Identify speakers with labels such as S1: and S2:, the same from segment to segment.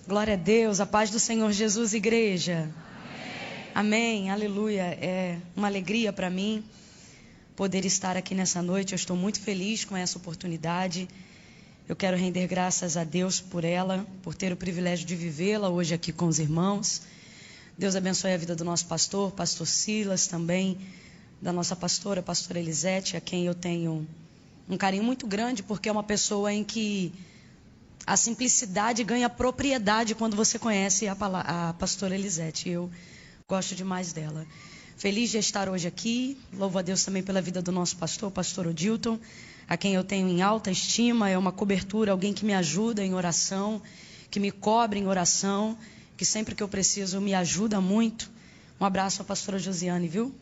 S1: Glória a Deus, a paz do Senhor Jesus, igreja. Amém, aleluia. É uma alegria para mim poder estar aqui nessa noite. Eu estou muito feliz com essa oportunidade. Eu quero render graças a Deus por ela, por ter o privilégio de vivê-la hoje aqui com os irmãos. Deus abençoe a vida do nosso pastor Silas, também da nossa pastora Elisete, a quem eu tenho um carinho muito grande, porque é uma pessoa em que a simplicidade ganha propriedade quando você conhece a pastora Elisete. Eu gosto demais dela. Feliz de estar hoje aqui. Louvo a Deus também pela vida do nosso pastor Odilton, a quem eu tenho em alta estima. É uma cobertura, alguém que me ajuda em oração, que me cobre em oração, que sempre que eu preciso me ajuda muito. Um abraço à pastora Josiane, viu?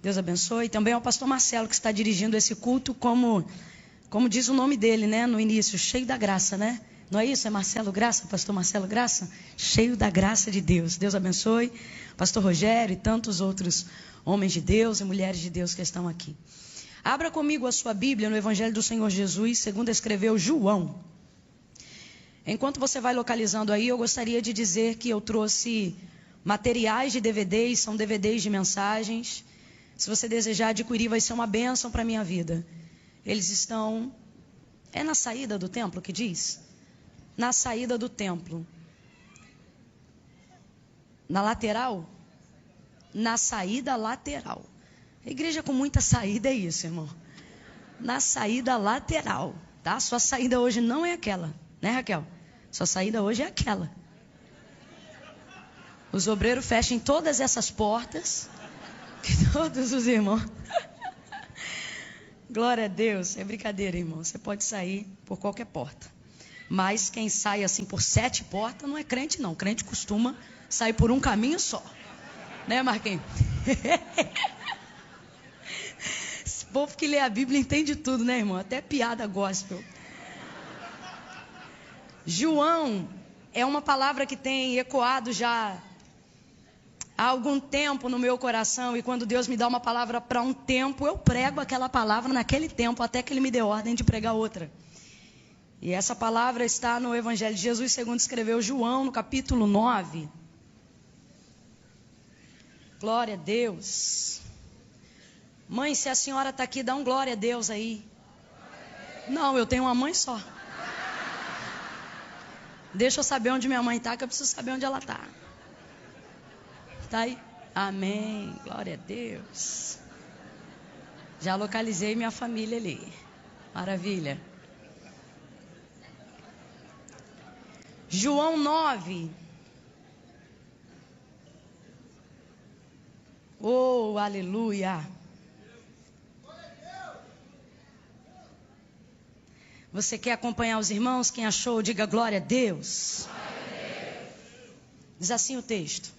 S1: Deus abençoe. Também ao pastor Marcelo, que está dirigindo esse culto como diz o nome dele, né, no início, cheio da graça, né? Não é isso? É Marcelo Graça, pastor Marcelo Graça? Cheio da graça de Deus. Deus abençoe. Pastor Rogério e tantos outros homens de Deus e mulheres de Deus que estão aqui. Abra comigo a sua Bíblia no Evangelho do Senhor Jesus, segundo escreveu João. Enquanto você vai localizando aí, eu gostaria de dizer que eu trouxe materiais de DVDs, são DVDs de mensagens. Se você desejar adquirir, vai ser uma bênção para a minha vida. Eles estão... É na saída do templo que diz? Na saída do templo. Na lateral? Na saída lateral. A igreja com muita saída é isso, irmão. Na saída lateral, tá? Sua saída hoje não é aquela, né, Raquel? Sua saída hoje é aquela. Os obreiros fechem todas essas portas, que todos os irmãos... Glória a Deus, é brincadeira, irmão. Você pode sair por qualquer porta. Mas quem sai assim por 7 portas não é crente, não. Crente costuma sair por um caminho só. Né, Marquinhos? Esse povo que lê a Bíblia entende tudo, né, irmão? Até piada gospel. João é uma palavra que tem ecoado já há algum tempo no meu coração, e quando Deus me dá uma palavra para um tempo, eu prego aquela palavra naquele tempo, até que Ele me dê ordem de pregar outra. E essa palavra está no Evangelho de Jesus, segundo escreveu João, no capítulo 9. Glória a Deus. Mãe, se a senhora está aqui, dá um glória a Deus aí. Não, eu tenho uma mãe só. Deixa eu saber onde minha mãe está, que eu preciso saber onde ela está. Tá aí? Amém. Glória a Deus. Já localizei minha família ali. Maravilha. João 9. Oh, aleluia. Você quer acompanhar os irmãos? Quem achou, diga glória a Deus. Diz assim o texto.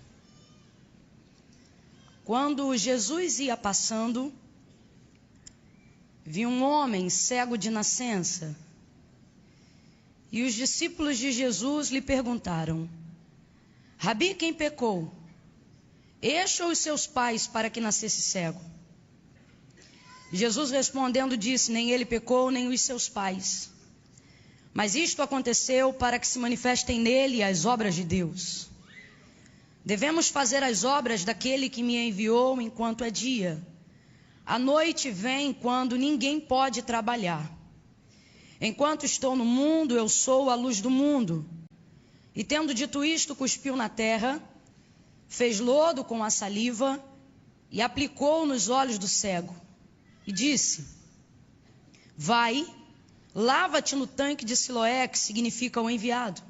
S1: Quando Jesus ia passando, viu um homem cego de nascença. E os discípulos de Jesus lhe perguntaram: Rabi, quem pecou? Este ou os seus pais, para que nascesse cego? Jesus respondendo disse: nem ele pecou, nem os seus pais. Mas isto aconteceu para que se manifestem nele as obras de Deus. Devemos fazer as obras daquele que me enviou enquanto é dia. A noite vem quando ninguém pode trabalhar. Enquanto estou no mundo, eu sou a luz do mundo. E tendo dito isto, cuspiu na terra, fez lodo com a saliva e aplicou nos olhos do cego. E disse: vai, lava-te no tanque de Siloé, que significa o enviado.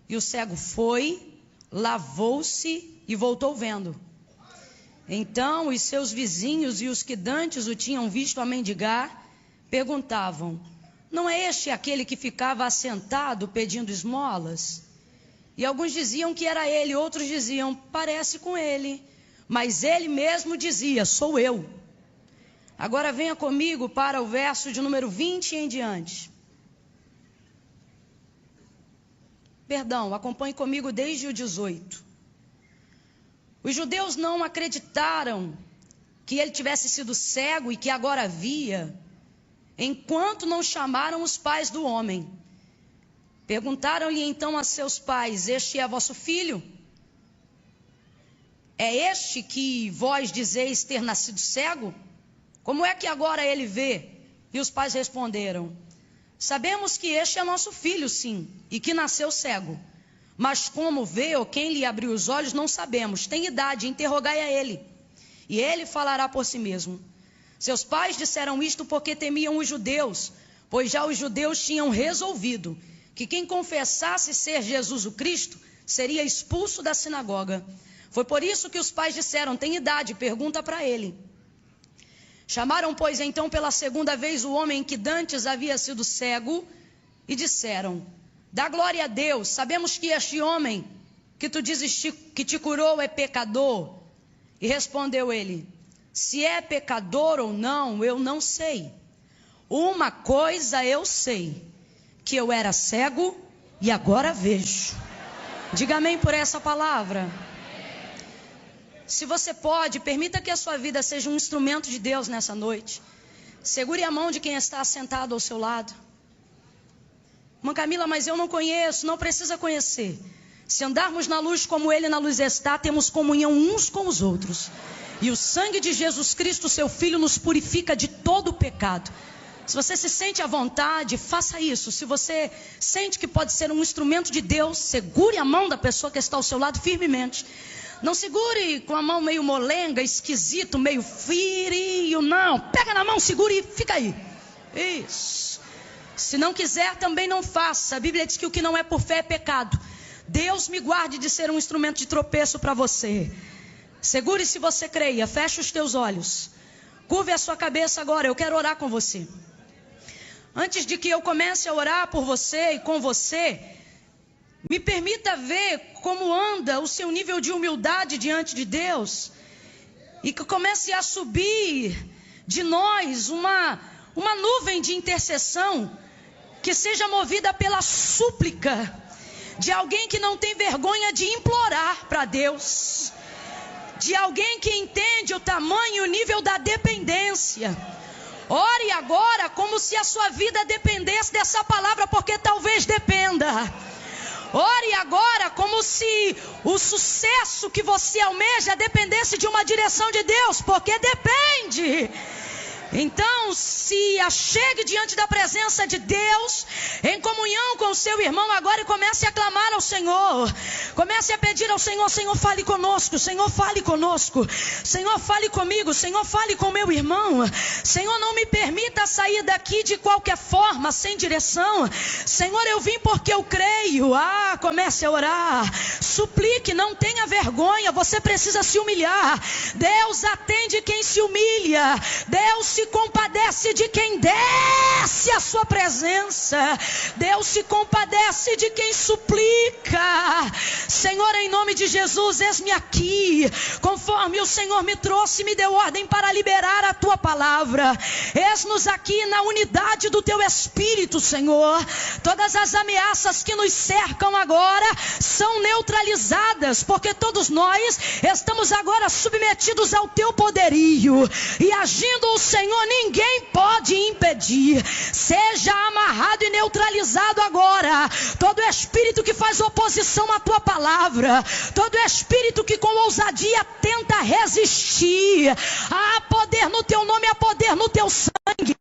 S1: E o cego foi, lavou-se e voltou vendo. Então os seus vizinhos e os que dantes o tinham visto a mendigar, perguntavam: não é este aquele que ficava assentado pedindo esmolas? E alguns diziam que era ele, outros diziam: parece com ele. Mas ele mesmo dizia: sou eu. Agora venha comigo para o verso de número 20 em diante. Perdão, acompanhe comigo desde o 18. Os judeus não acreditaram que ele tivesse sido cego e que agora via, enquanto não chamaram os pais do homem. Perguntaram-lhe então a seus pais: este é vosso filho? É este que vós dizeis ter nascido cego? Como é que agora ele vê? E os pais responderam: sabemos que este é nosso filho, sim, e que nasceu cego. Mas como vê ou quem lhe abriu os olhos, não sabemos. Tem idade, interrogai a ele, e ele falará por si mesmo. Seus pais disseram isto porque temiam os judeus, pois já os judeus tinham resolvido que quem confessasse ser Jesus o Cristo seria expulso da sinagoga. Foi por isso que os pais disseram: tem idade, pergunta para ele. Chamaram, pois, então pela segunda vez o homem que dantes havia sido cego e disseram: dá glória a Deus, sabemos que este homem que tu dizes que te curou é pecador. E respondeu ele: se é pecador ou não, eu não sei. Uma coisa eu sei, que eu era cego e agora vejo. Diga amém por essa palavra. Se você pode, permita que a sua vida seja um instrumento de Deus nessa noite. Segure a mão de quem está sentado ao seu lado. Irmã Camila, mas eu não conheço. Não precisa conhecer. Se andarmos na luz como Ele na luz está, temos comunhão uns com os outros. E o sangue de Jesus Cristo, seu Filho, nos purifica de todo o pecado. Se você se sente à vontade, faça isso. Se você sente que pode ser um instrumento de Deus, segure a mão da pessoa que está ao seu lado firmemente. Não segure com a mão meio molenga, esquisito, meio frio, não. Pega na mão, segure e fica aí. Isso. Se não quiser, também não faça. A Bíblia diz que o que não é por fé é pecado. Deus me guarde de ser um instrumento de tropeço para você. Segure se você creia, feche os teus olhos. Curve a sua cabeça agora, eu quero orar com você. Antes de que eu comece a orar por você e com você, me permita ver como anda o seu nível de humildade diante de Deus. E que comece a subir de nós uma nuvem de intercessão que seja movida pela súplica de alguém que não tem vergonha de implorar para Deus. De alguém que entende o tamanho e o nível da dependência. Ore agora como se a sua vida dependesse dessa palavra, porque talvez dependa. Ore agora como se o sucesso que você almeja dependesse de uma direção de Deus, porque depende. Então se achegue diante da presença de Deus, em comunhão com o seu irmão agora, e comece a clamar ao Senhor. Comece a pedir ao Senhor: Senhor, fale conosco, Senhor, fale conosco, Senhor, fale comigo, Senhor, fale com meu irmão. Senhor, não me permita sair daqui de qualquer forma, sem direção. Senhor, eu vim porque eu creio. Comece a orar, suplique, não tenha vergonha, você precisa se humilhar. Deus atende quem se humilha. Deus se compadece de quem desce a sua presença. Deus se compadece de quem suplica. Senhor, em nome de Jesus, eis-me aqui, conforme o Senhor me trouxe e me deu ordem para liberar a tua palavra. Eis-nos aqui na unidade do teu Espírito, Senhor. Todas as ameaças que nos cercam agora são neutralizadas, porque todos nós estamos agora submetidos ao teu poderio, e agindo o Senhor, ninguém pode impedir. Seja amarrado e neutralizado agora todo espírito que faz oposição à tua palavra, todo espírito que com ousadia tenta resistir. Há poder no teu nome, há poder no teu sangue.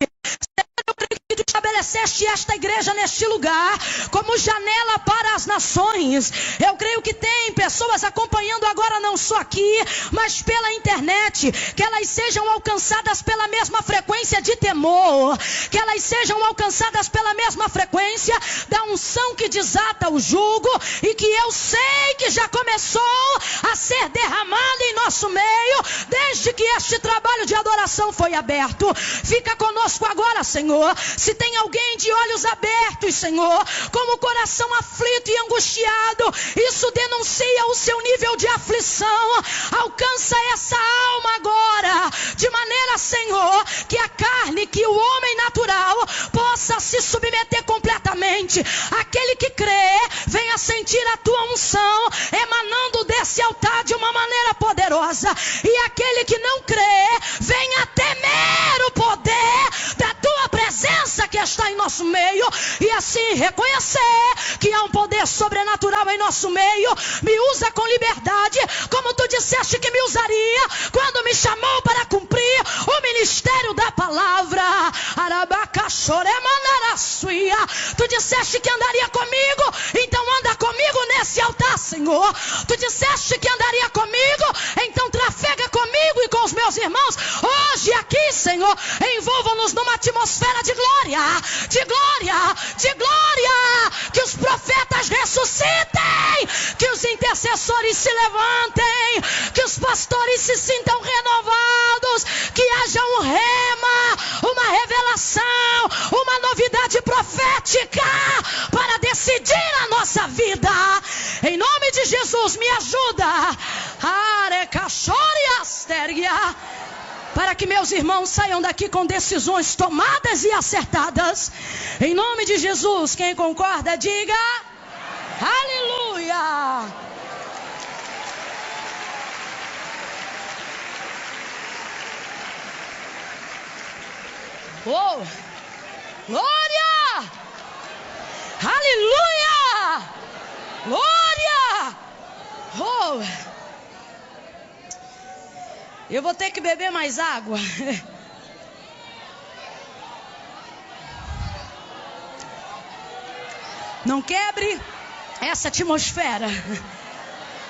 S1: Eu creio que tu estabeleceste esta igreja neste lugar como janela para as nações. Eu creio que tem pessoas acompanhando agora, não só aqui, mas pela internet. Que elas sejam alcançadas pela mesma frequência de temor, que elas sejam alcançadas pela mesma frequência da unção que desata o jugo, e que eu sei que já começou a ser derramada em nosso meio desde que este trabalho de adoração foi aberto. Fica conosco agora, Senhor. Se tem alguém de olhos abertos, Senhor, com o coração aflito e angustiado, isso denuncia o seu nível de aflição. Alcança essa alma agora, de maneira, Senhor, que a carne, que o homem natural possa se submeter completamente. Aquele que crê, venha sentir a tua unção emanando desse altar de uma maneira poderosa. E aquele que não crê, venha temer o poder da tua presença que está em nosso nosso meio e assim reconhecer que há um poder sobrenatural em nosso meio. Me usa com liberdade, como tu disseste que me usaria quando me chamou para cumprir o ministério da palavra. Tu disseste que andaria comigo, então anda comigo nesse altar, Senhor. Tu disseste que andaria comigo, então trafega comigo e com os meus irmãos. Hoje aqui, Senhor, envolva-nos numa atmosfera de glória, de glória, de glória. Que os profetas ressuscitem, que os intercessores se levantem, que os pastores se sintam renovados, que haja um rema, uma revelação, uma novidade profética para decidir a nossa vida. Em nome de Jesus, me ajuda. Para que meus irmãos saiam daqui com decisões tomadas e acertadas. Em nome de Jesus, quem concorda, diga aleluia. Oh, glória! Aleluia! Glória! Oh! Eu vou ter que beber mais água. Não quebre essa atmosfera.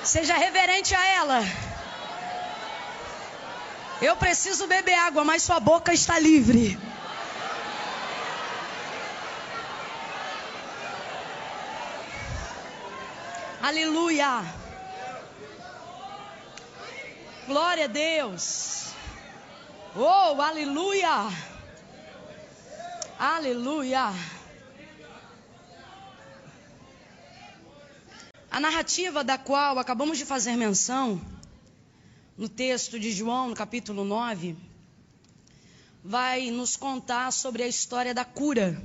S1: Seja reverente a ela. Eu preciso beber água, mas sua boca está livre. Aleluia. Glória a Deus. Oh, aleluia. Aleluia. A narrativa da qual acabamos de fazer menção, no texto de João, no capítulo 9, vai nos contar sobre a história da cura.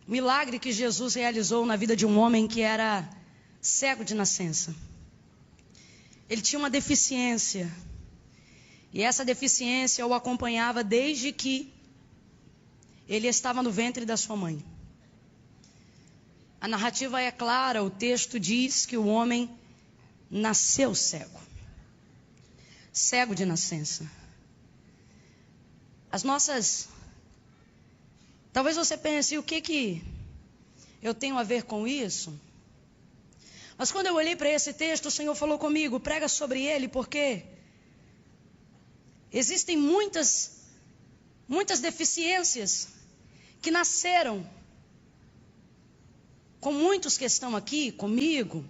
S1: O milagre que Jesus realizou na vida de um homem que era cego de nascença. Ele tinha uma deficiência. E essa deficiência o acompanhava desde que ele estava no ventre da sua mãe. A narrativa é clara, o texto diz que o homem nasceu cego. Cego de nascença. Talvez você pense, o que eu tenho a ver com isso? Mas quando eu olhei para esse texto, o Senhor falou comigo, prega sobre ele, porque existem muitas deficiências que nasceram com muitos que estão aqui comigo,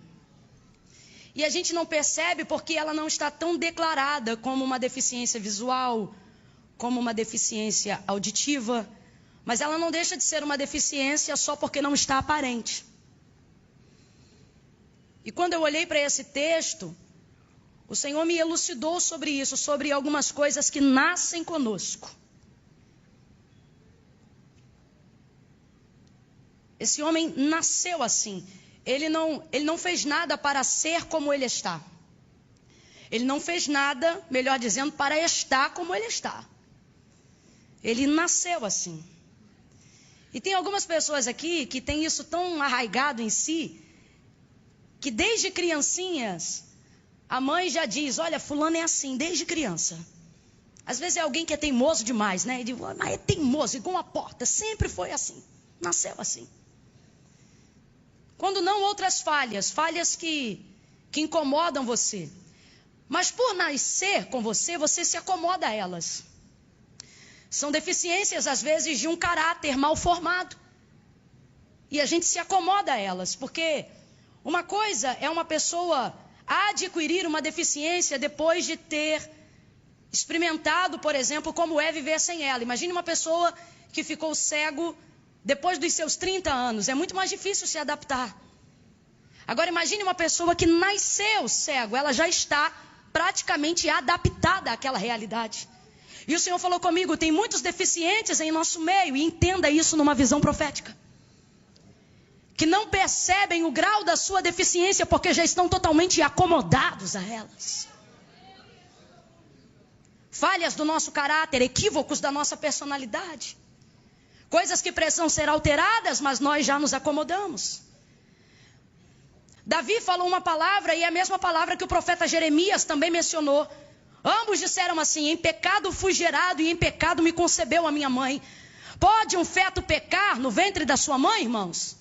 S1: e a gente não percebe porque ela não está tão declarada como uma deficiência visual, como uma deficiência auditiva, mas ela não deixa de ser uma deficiência só porque não está aparente. E quando eu olhei para esse texto, o Senhor me elucidou sobre isso, sobre algumas coisas que nascem conosco. Esse homem nasceu assim. Ele não fez nada para ser como ele está. Ele não fez nada, melhor dizendo, para estar como ele está. Ele nasceu assim. E tem algumas pessoas aqui que têm isso tão arraigado em si, que desde criancinhas, a mãe já diz, olha, fulano é assim, desde criança. Às vezes é alguém que é teimoso demais, né? E diz, mas é teimoso, igual uma porta, sempre foi assim, nasceu assim. Quando não, outras falhas que incomodam você. Mas por nascer com você, você se acomoda a elas. São deficiências, às vezes, de um caráter mal formado. E a gente se acomoda a elas, porque uma coisa é uma pessoa adquirir uma deficiência depois de ter experimentado, por exemplo, como é viver sem ela. Imagine uma pessoa que ficou cego depois dos seus 30 anos. É muito mais difícil se adaptar. Agora imagine uma pessoa que nasceu cego. Ela já está praticamente adaptada àquela realidade. E o Senhor falou comigo, tem muitos deficientes em nosso meio. E entenda isso numa visão profética. Que não percebem o grau da sua deficiência porque já estão totalmente acomodados a elas. Falhas do nosso caráter, equívocos da nossa personalidade. Coisas que precisam ser alteradas, mas nós já nos acomodamos. Davi falou uma palavra e é a mesma palavra que o profeta Jeremias também mencionou. Ambos disseram assim: em pecado fui gerado e em pecado me concebeu a minha mãe. Pode um feto pecar no ventre da sua mãe, irmãos?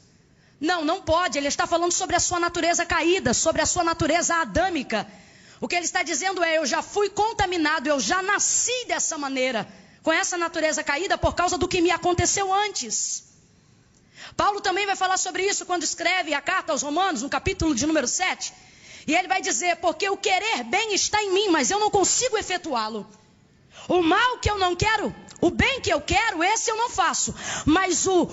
S1: Não, não pode. Ele está falando sobre a sua natureza caída, sobre a sua natureza adâmica. O que ele está dizendo é: eu já fui contaminado, eu já nasci dessa maneira, com essa natureza caída por causa do que me aconteceu antes. Paulo também vai falar sobre isso quando escreve a carta aos Romanos, no capítulo de número 7. E ele vai dizer: porque o querer bem está em mim, mas eu não consigo efetuá-lo. O mal que eu não quero, o bem que eu quero, esse eu não faço. Mas o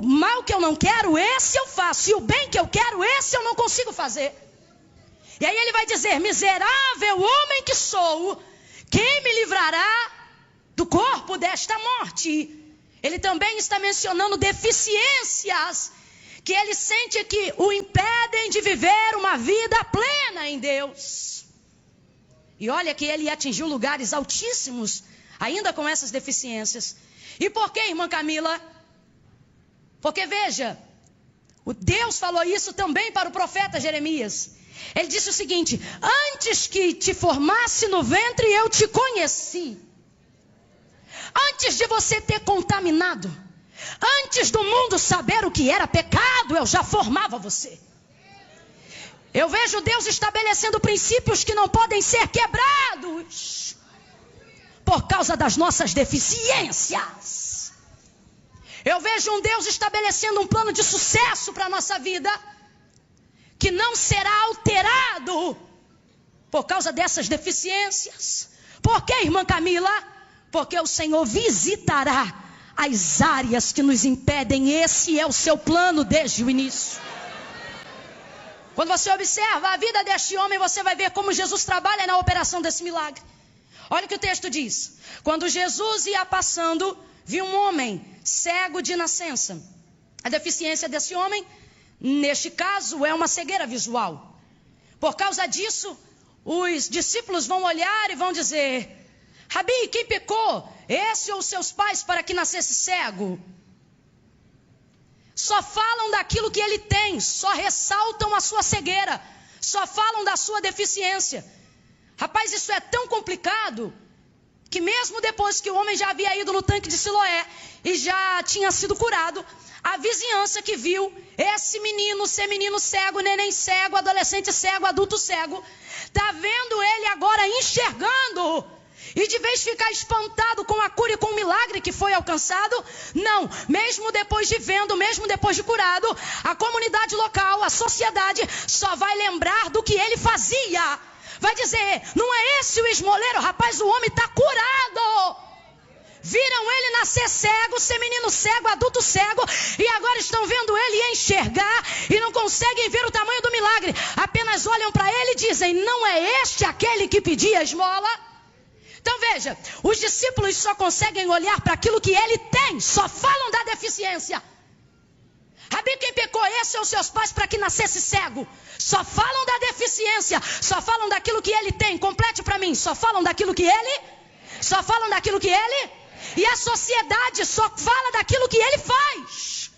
S1: mal que eu não quero, esse eu faço. E o bem que eu quero, esse eu não consigo fazer. E aí ele vai dizer: miserável homem que sou, quem me livrará do corpo desta morte? Ele também está mencionando deficiências que ele sente que o impedem de viver uma vida plena em Deus. E olha que ele atingiu lugares altíssimos, ainda com essas deficiências. E por que, irmã Camila? Porque veja, o Deus falou isso também para o profeta Jeremias. Ele disse o seguinte: antes que te formasse no ventre, eu te conheci. Antes de você ter contaminado, antes do mundo saber o que era pecado, eu já formava você. Eu vejo Deus estabelecendo princípios que não podem ser quebrados por causa das nossas deficiências. Eu vejo um Deus estabelecendo um plano de sucesso para a nossa vida que não será alterado por causa dessas deficiências. Por que, irmã Camila? Porque o Senhor visitará as áreas que nos impedem. Esse é o seu plano desde o início. Quando você observa a vida deste homem, você vai ver como Jesus trabalha na operação desse milagre. Olha o que o texto diz: quando Jesus ia passando, viu um homem cego de nascença. A deficiência desse homem, neste caso, é uma cegueira visual. Por causa disso, os discípulos vão olhar e vão dizer: Rabi, quem pecou? Esse ou seus pais para que nascesse cego? Só falam daquilo que ele tem, só ressaltam a sua cegueira, só falam da sua deficiência. Rapaz, isso é tão complicado que mesmo depois que o homem já havia ido no tanque de Siloé e já tinha sido curado, a vizinhança que viu esse menino ser menino cego, neném cego, adolescente cego, adulto cego, está vendo ele agora enxergando. E de vez ficar espantado com a cura e com o milagre que foi alcançado, não, mesmo depois de vendo, mesmo depois de curado, a comunidade local, a sociedade, só vai lembrar do que ele fazia. Vai dizer: não é esse o esmoleiro? Rapaz, o homem está curado. Viram ele nascer cego, ser menino cego, adulto cego, e agora estão vendo ele enxergar e não conseguem ver o tamanho do milagre. Apenas olham para ele e dizem: não é este aquele que pedia esmola? Então veja, os discípulos só conseguem olhar para aquilo que ele tem, só falam da deficiência. Rabi, quem pecou? Esse ou seus pais para que nascesse cego? Só falam da deficiência, só falam daquilo que ele tem. Complete para mim: só falam daquilo que ele? Só falam daquilo que ele? E a sociedade só fala daquilo que ele faz.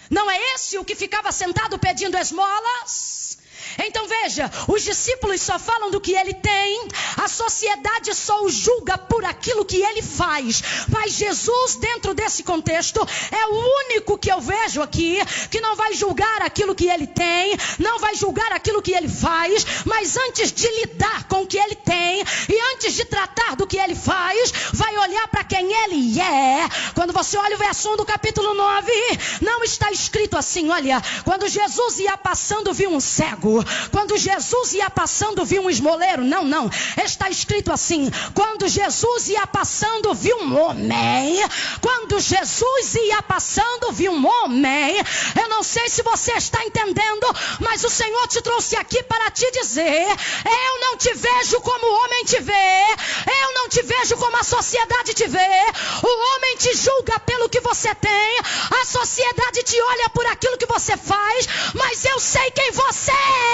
S1: Não é esse o que ficava sentado pedindo esmolas? Então veja, os discípulos só falam do que ele tem, a sociedade só o julga por aquilo que ele faz. Mas Jesus, dentro desse contexto, é o único que eu vejo aqui que não vai julgar aquilo que ele tem, não vai julgar aquilo que ele faz, mas antes de lidar com o que ele tem e antes de tratar do que ele faz, vai olhar para quem ele é. Quando você olha o verso 1 do capítulo 9, não está escrito assim: olha, quando Jesus ia passando, viu um cego. Quando Jesus ia passando, viu um esmoleiro. Não, não. Está escrito assim: quando Jesus ia passando, viu um homem. Quando Jesus ia passando, viu um homem. Eu não sei se você está entendendo, mas o Senhor te trouxe aqui para te dizer: eu não te vejo como o homem te vê. Eu não te vejo como a sociedade te vê. O homem te julga pelo que você tem. A sociedade te olha por aquilo que você faz. Mas eu sei quem você é.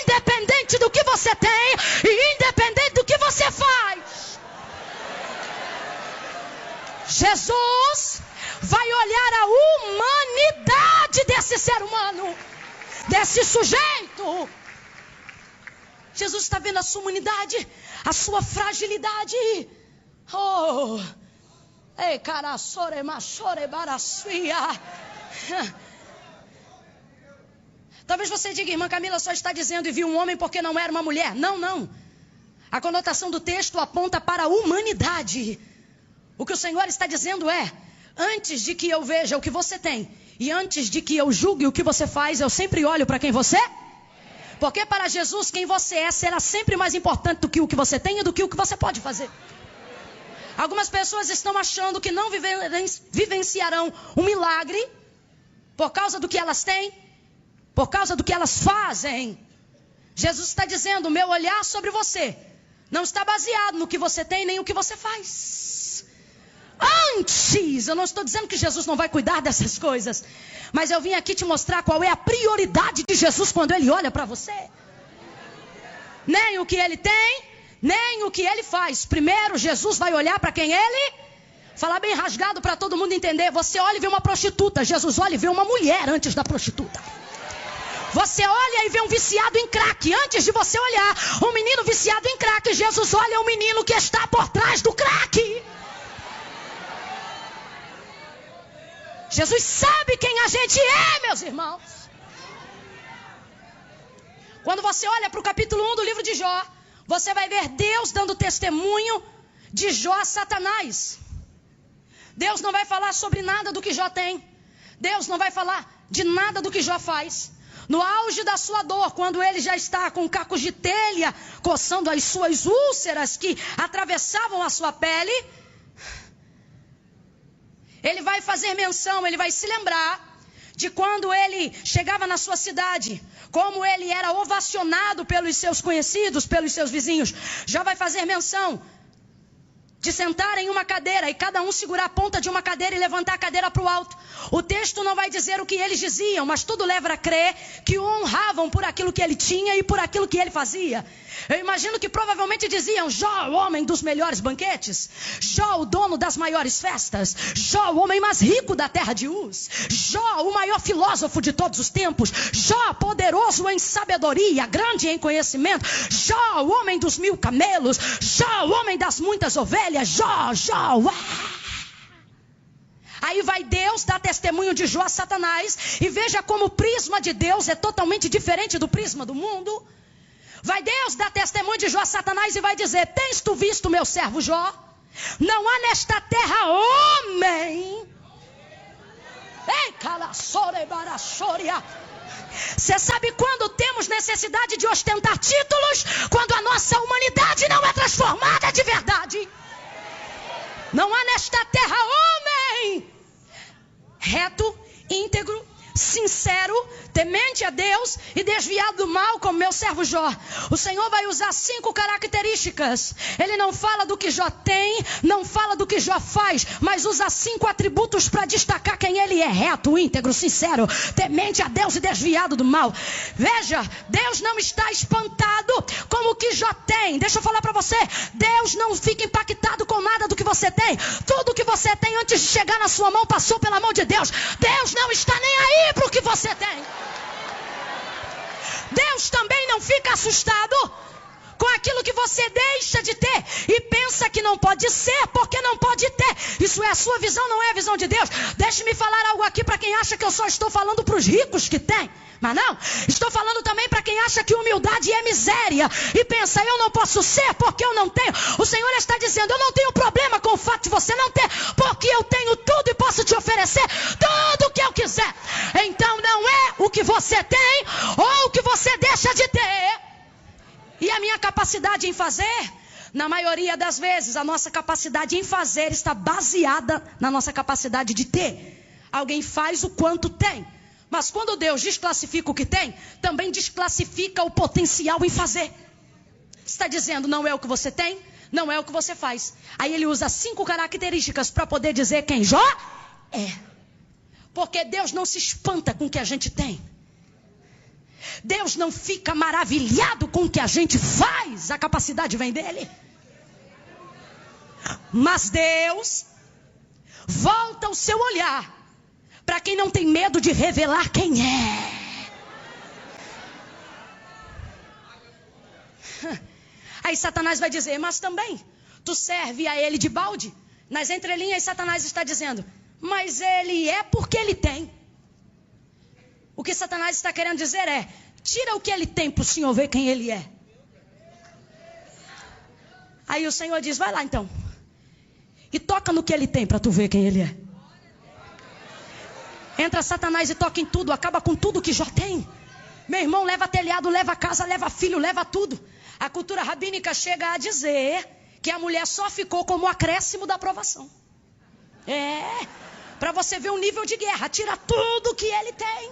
S1: Independente do que você tem e independente do que você faz. Jesus vai olhar a humanidade desse ser humano, desse sujeito. Jesus está vendo a sua humanidade, a sua fragilidade. Oh, ei, caraçore, machore, barassuia. Talvez você diga, irmã Camila só está dizendo e viu um homem porque não era uma mulher. Não, não. A conotação do texto aponta para a humanidade. O que o Senhor está dizendo é: antes de que eu veja o que você tem e antes de que eu julgue o que você faz, eu sempre olho para quem você é. Porque para Jesus quem você é será sempre mais importante do que o que você tem e do que o que você pode fazer. Algumas pessoas estão achando que não vivenciarão um milagre por causa do que elas têm, por causa do que elas fazem. Jesus está dizendo: o meu olhar sobre você não está baseado no que você tem nem o que você faz. Antes, eu não estou dizendo que Jesus não vai cuidar dessas coisas, mas eu vim aqui te mostrar qual é a prioridade de Jesus quando Ele olha para você. Nem o que Ele tem, nem o que Ele faz. Primeiro, Jesus vai olhar para quem Ele... Falar bem rasgado para todo mundo entender. Você olha e vê uma prostituta, Jesus olha e vê uma mulher antes da prostituta. Você olha e vê um viciado em crack. Antes de você olhar um menino viciado em crack, Jesus olha o menino que está por trás do crack. Jesus sabe quem a gente é, meus irmãos. Quando você olha para o capítulo 1 do livro de Jó, você vai ver Deus dando testemunho de Jó a Satanás. Deus não vai falar sobre nada do que Jó tem. Deus não vai falar de nada do que Jó faz. No auge da sua dor, quando ele já está com cacos de telha, coçando as suas úlceras que atravessavam a sua pele, ele vai fazer menção, ele vai se lembrar de quando ele chegava na sua cidade, como ele era ovacionado pelos seus conhecidos, pelos seus vizinhos. Já vai fazer menção de sentar em uma cadeira e cada um segurar a ponta de uma cadeira e levantar a cadeira para o alto. O texto não vai dizer o que eles diziam, mas tudo leva a crer que o honravam por aquilo que ele tinha e por aquilo que ele fazia. Eu imagino que provavelmente diziam: Jó, o homem dos melhores banquetes, Jó, o dono das maiores festas, Jó, o homem mais rico da terra de Uz, Jó, o maior filósofo de todos os tempos, Jó, poderoso em sabedoria, grande em conhecimento, Jó, o homem dos 1000 camelos, Jó, o homem das muitas ovelhas, Jó, Jó, Aí vai Deus dar testemunho de Jó a Satanás, e veja como o prisma de Deus é totalmente diferente do prisma do mundo. Vai Deus dar testemunho de Jó a Satanás e vai dizer: tens tu visto meu servo Jó? Não há nesta terra homem. Ei, calaçore baraçoria. Você sabe quando temos necessidade de ostentar títulos? Quando a nossa humanidade não é transformada de verdade. Não há nesta terra homem reto, íntegro, sincero, temente a Deus e desviado do mal como meu servo Jó. O Senhor vai usar 5 características. Ele não fala do que Jó tem, não fala do que Jó faz, mas usa 5 atributos para destacar quem ele é: reto, íntegro, sincero, temente a Deus e desviado do mal. Veja, Deus não está espantado com o que Jó tem. Deixa eu falar para você, Deus não fica impactado com nada do que você tem. Tudo que você tem antes de chegar na sua mão passou pela mão de Deus. Deus não está nem aí para o que você tem. Deus também não fica assustado com aquilo que você deixa de ter e pensa que não pode ser porque não pode ter. Isso é a sua visão, não é a visão de Deus. Deixe-me falar algo aqui para quem acha que eu só estou falando para os ricos que têm. Mas não, estou falando também para quem acha que humildade é miséria e pensa: eu não posso ser porque eu não tenho. O Senhor está dizendo: eu não tenho problema com o fato de você não ter, porque eu tenho tudo e posso te oferecer tudo o que eu quiser. Então não é o que você tem ou o que você deixa de ter. E a minha capacidade em fazer, na maioria das vezes, a nossa capacidade em fazer está baseada na nossa capacidade de ter. Alguém faz o quanto tem. Mas quando Deus desclassifica o que tem, também desclassifica o potencial em fazer. Está dizendo: não é o que você tem, não é o que você faz. Aí ele usa 5 características para poder dizer quem Jó é. Porque Deus não se espanta com o que a gente tem. Deus não fica maravilhado com o que a gente faz. A capacidade vem dele. Mas Deus volta o seu olhar para quem não tem medo de revelar quem é. Aí Satanás vai dizer, mas também tu serve a ele de balde? Nas entrelinhas Satanás está dizendo, mas ele é porque ele tem. O que Satanás está querendo dizer é, tira o que ele tem para o Senhor ver quem ele é. Aí o Senhor diz, vai lá então. E toca no que ele tem para tu ver quem ele é. Entra Satanás e toca em tudo, acaba com tudo que Jó tem. Meu irmão, leva telhado, leva casa, leva filho, leva tudo. A cultura rabínica chega a dizer que a mulher só ficou como acréscimo da aprovação. Para você ver o nível de guerra, tira tudo que ele tem.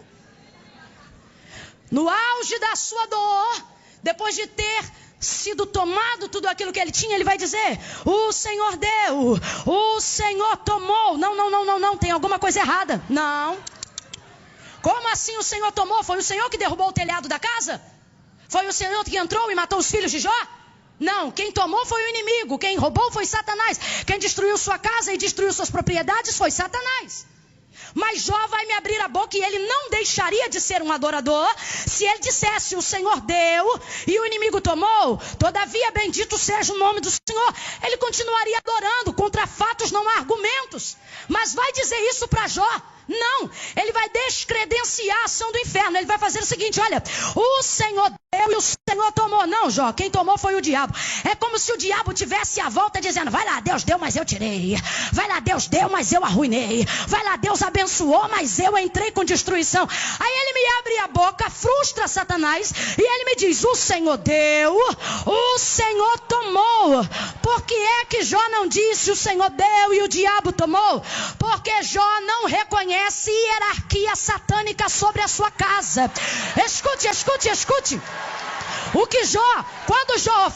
S1: No auge da sua dor, depois de ter sido tomado tudo aquilo que ele tinha, ele vai dizer, o Senhor deu, o Senhor tomou. Não, tem alguma coisa errada. Não. Como assim o Senhor tomou? Foi o Senhor que derrubou o telhado da casa? Foi o Senhor que entrou e matou os filhos de Jó? Não, quem tomou foi o inimigo, quem roubou foi Satanás, quem destruiu sua casa e destruiu suas propriedades foi Satanás. Mas Jó vai me abrir a boca e ele não deixaria de ser um adorador se ele dissesse, o Senhor deu e o inimigo tomou, todavia bendito seja o nome do Senhor. Ele continuaria adorando, contra fatos não há argumentos. Mas vai dizer isso para Jó? Não, ele vai descredenciar a ação do inferno. Ele vai fazer o seguinte, olha, o Senhor deu e o Senhor tomou. Não, Jó, quem tomou foi o diabo. É como se o diabo tivesse à volta dizendo, vai lá, Deus deu, mas eu tirei. Vai lá, Deus deu, mas eu arruinei. Vai lá, Deus abençoou, mas eu entrei com destruição. Aí ele me abre a boca, frustra Satanás e ele me diz, o Senhor deu, o Senhor tomou. Por que é que Jó não disse o Senhor deu e o diabo tomou? Porque Jó não reconhece hierarquia satânica sobre a sua casa. Escute. O que quando Jó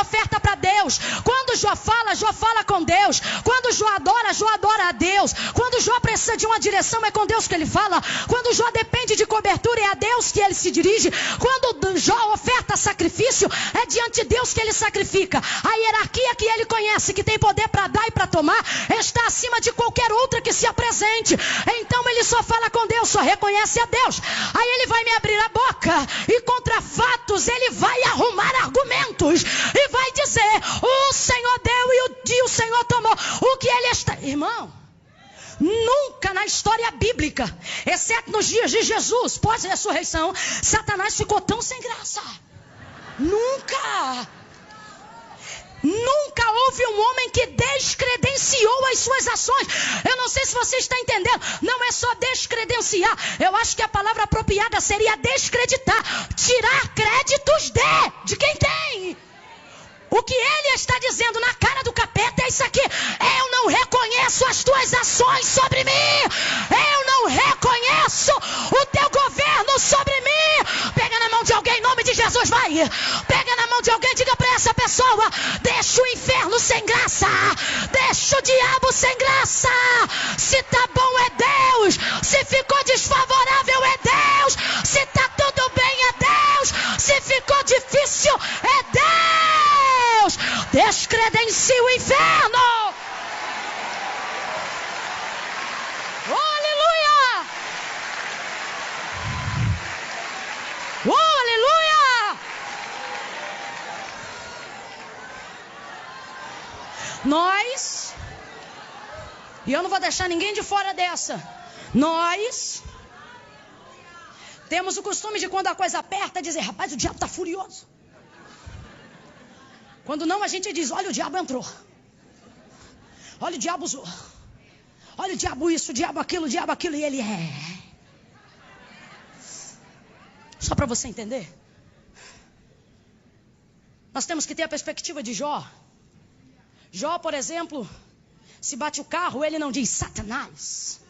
S1: oferta para Deus. Quando Jó fala com Deus. Quando Jó adora a Deus. Quando Jó precisa de uma direção, é com Deus que ele fala. Quando Jó depende de cobertura, é a Deus que ele se dirige. Quando Jó oferta sacrifício, é diante de Deus que ele sacrifica. A hierarquia que ele conhece, que tem poder para dar e para tomar, está acima de qualquer outra que se apresente. Então ele só fala com Deus, só reconhece a Deus. Aí ele vai me abrir a boca e contra fatos ele vai arrumar argumentos e vai dizer, o Senhor deu e o Senhor tomou. O que ele está... Irmão, nunca na história bíblica, exceto nos dias de Jesus, pós-ressurreição, Satanás ficou tão sem graça. Nunca houve um homem que descredenciou as suas ações. Eu não sei se você está entendendo. Não é só descredenciar. Eu acho que a palavra apropriada seria descreditar. Tirar créditos de quem tem. O que ele está dizendo na cara do capeta é isso aqui. Eu não reconheço as tuas ações sobre mim. Eu não reconheço o teu governo sobre mim. Pega na mão de alguém em nome de Jesus, vai. Pega na mão de alguém, diga para essa pessoa, deixa o inferno sem graça. Deixa o diabo sem graça. Se tá bom é Deus. Se ficou desfavorável é Deus. Se tá tudo bem é Deus. Se ficou difícil é Deus. Descredencia o inferno. Oh, aleluia. Oh, aleluia. Nós, e eu não vou deixar ninguém de fora dessa, nós temos o costume de, quando a coisa aperta, dizer, rapaz, o diabo está furioso. Quando não, a gente diz, olha, o diabo entrou. Olha, o diabo usou. Olha, o diabo isso, o diabo aquilo, e ele é. Só para você entender. Nós temos que ter a perspectiva de Jó. Jó, por exemplo, se bate o carro, ele não diz, Satanás.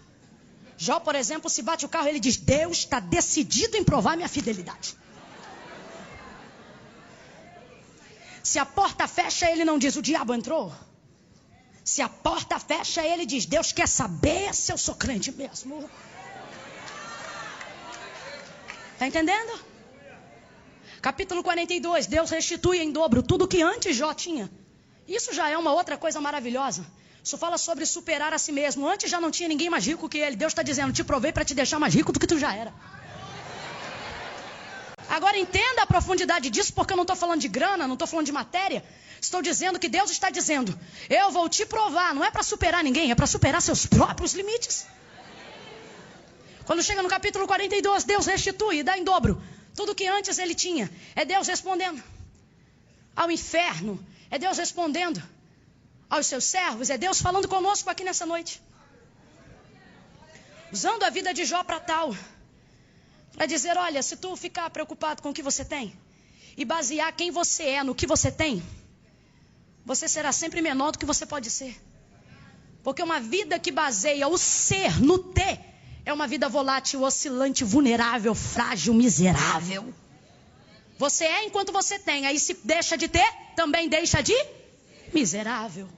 S1: Jó, por exemplo, se bate o carro, ele diz, Deus está decidido em provar minha fidelidade. Se a porta fecha, ele não diz, o diabo entrou. Se a porta fecha, ele diz, Deus quer saber se eu sou crente mesmo. Está entendendo? Capítulo 42, Deus restitui em dobro tudo que antes Jó tinha. Isso já é uma outra coisa maravilhosa. Isso fala sobre superar a si mesmo. Antes já não tinha ninguém mais rico que ele. Deus está dizendo, te provei para te deixar mais rico do que tu já era. Agora entenda a profundidade disso, porque eu não estou falando de grana, não estou falando de matéria. Estou dizendo que Deus está dizendo, eu vou te provar. Não é para superar ninguém, é para superar seus próprios limites. Quando chega no capítulo 42, Deus restitui e dá em dobro tudo que antes ele tinha. É Deus respondendo ao inferno. É Deus respondendo aos seus servos. É Deus falando conosco aqui nessa noite. Usando a vida de Jó para tal. Para dizer, olha, se tu ficar preocupado com o que você tem e basear quem você é no que você tem, você será sempre menor do que você pode ser. Porque uma vida que baseia o ser no ter é uma vida volátil, oscilante, vulnerável, frágil, miserável. Você é enquanto você tem. Aí se deixa de ter, também deixa de miserável.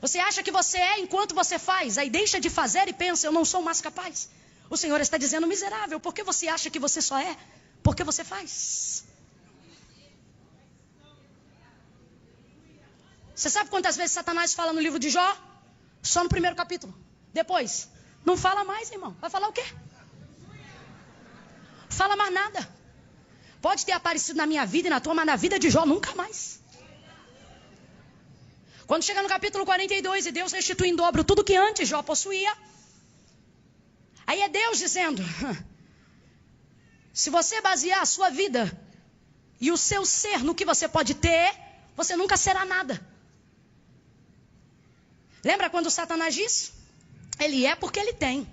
S1: Você acha que você é enquanto você faz. Aí deixa de fazer e pensa, eu não sou mais capaz. O Senhor está dizendo miserável. Por que você acha que você só é? Porque você faz. Você sabe quantas vezes Satanás fala no livro de Jó? Só no primeiro capítulo. Depois, não fala mais, irmão. Vai falar o quê? Fala mais nada. Pode ter aparecido na minha vida e na tua, mas na vida de Jó nunca mais. Quando chega no capítulo 42 e Deus restitui em dobro tudo que antes Jó possuía. Aí é Deus dizendo, se você basear a sua vida e o seu ser no que você pode ter, você nunca será nada. Lembra quando Satanás disse? Ele é porque ele tem.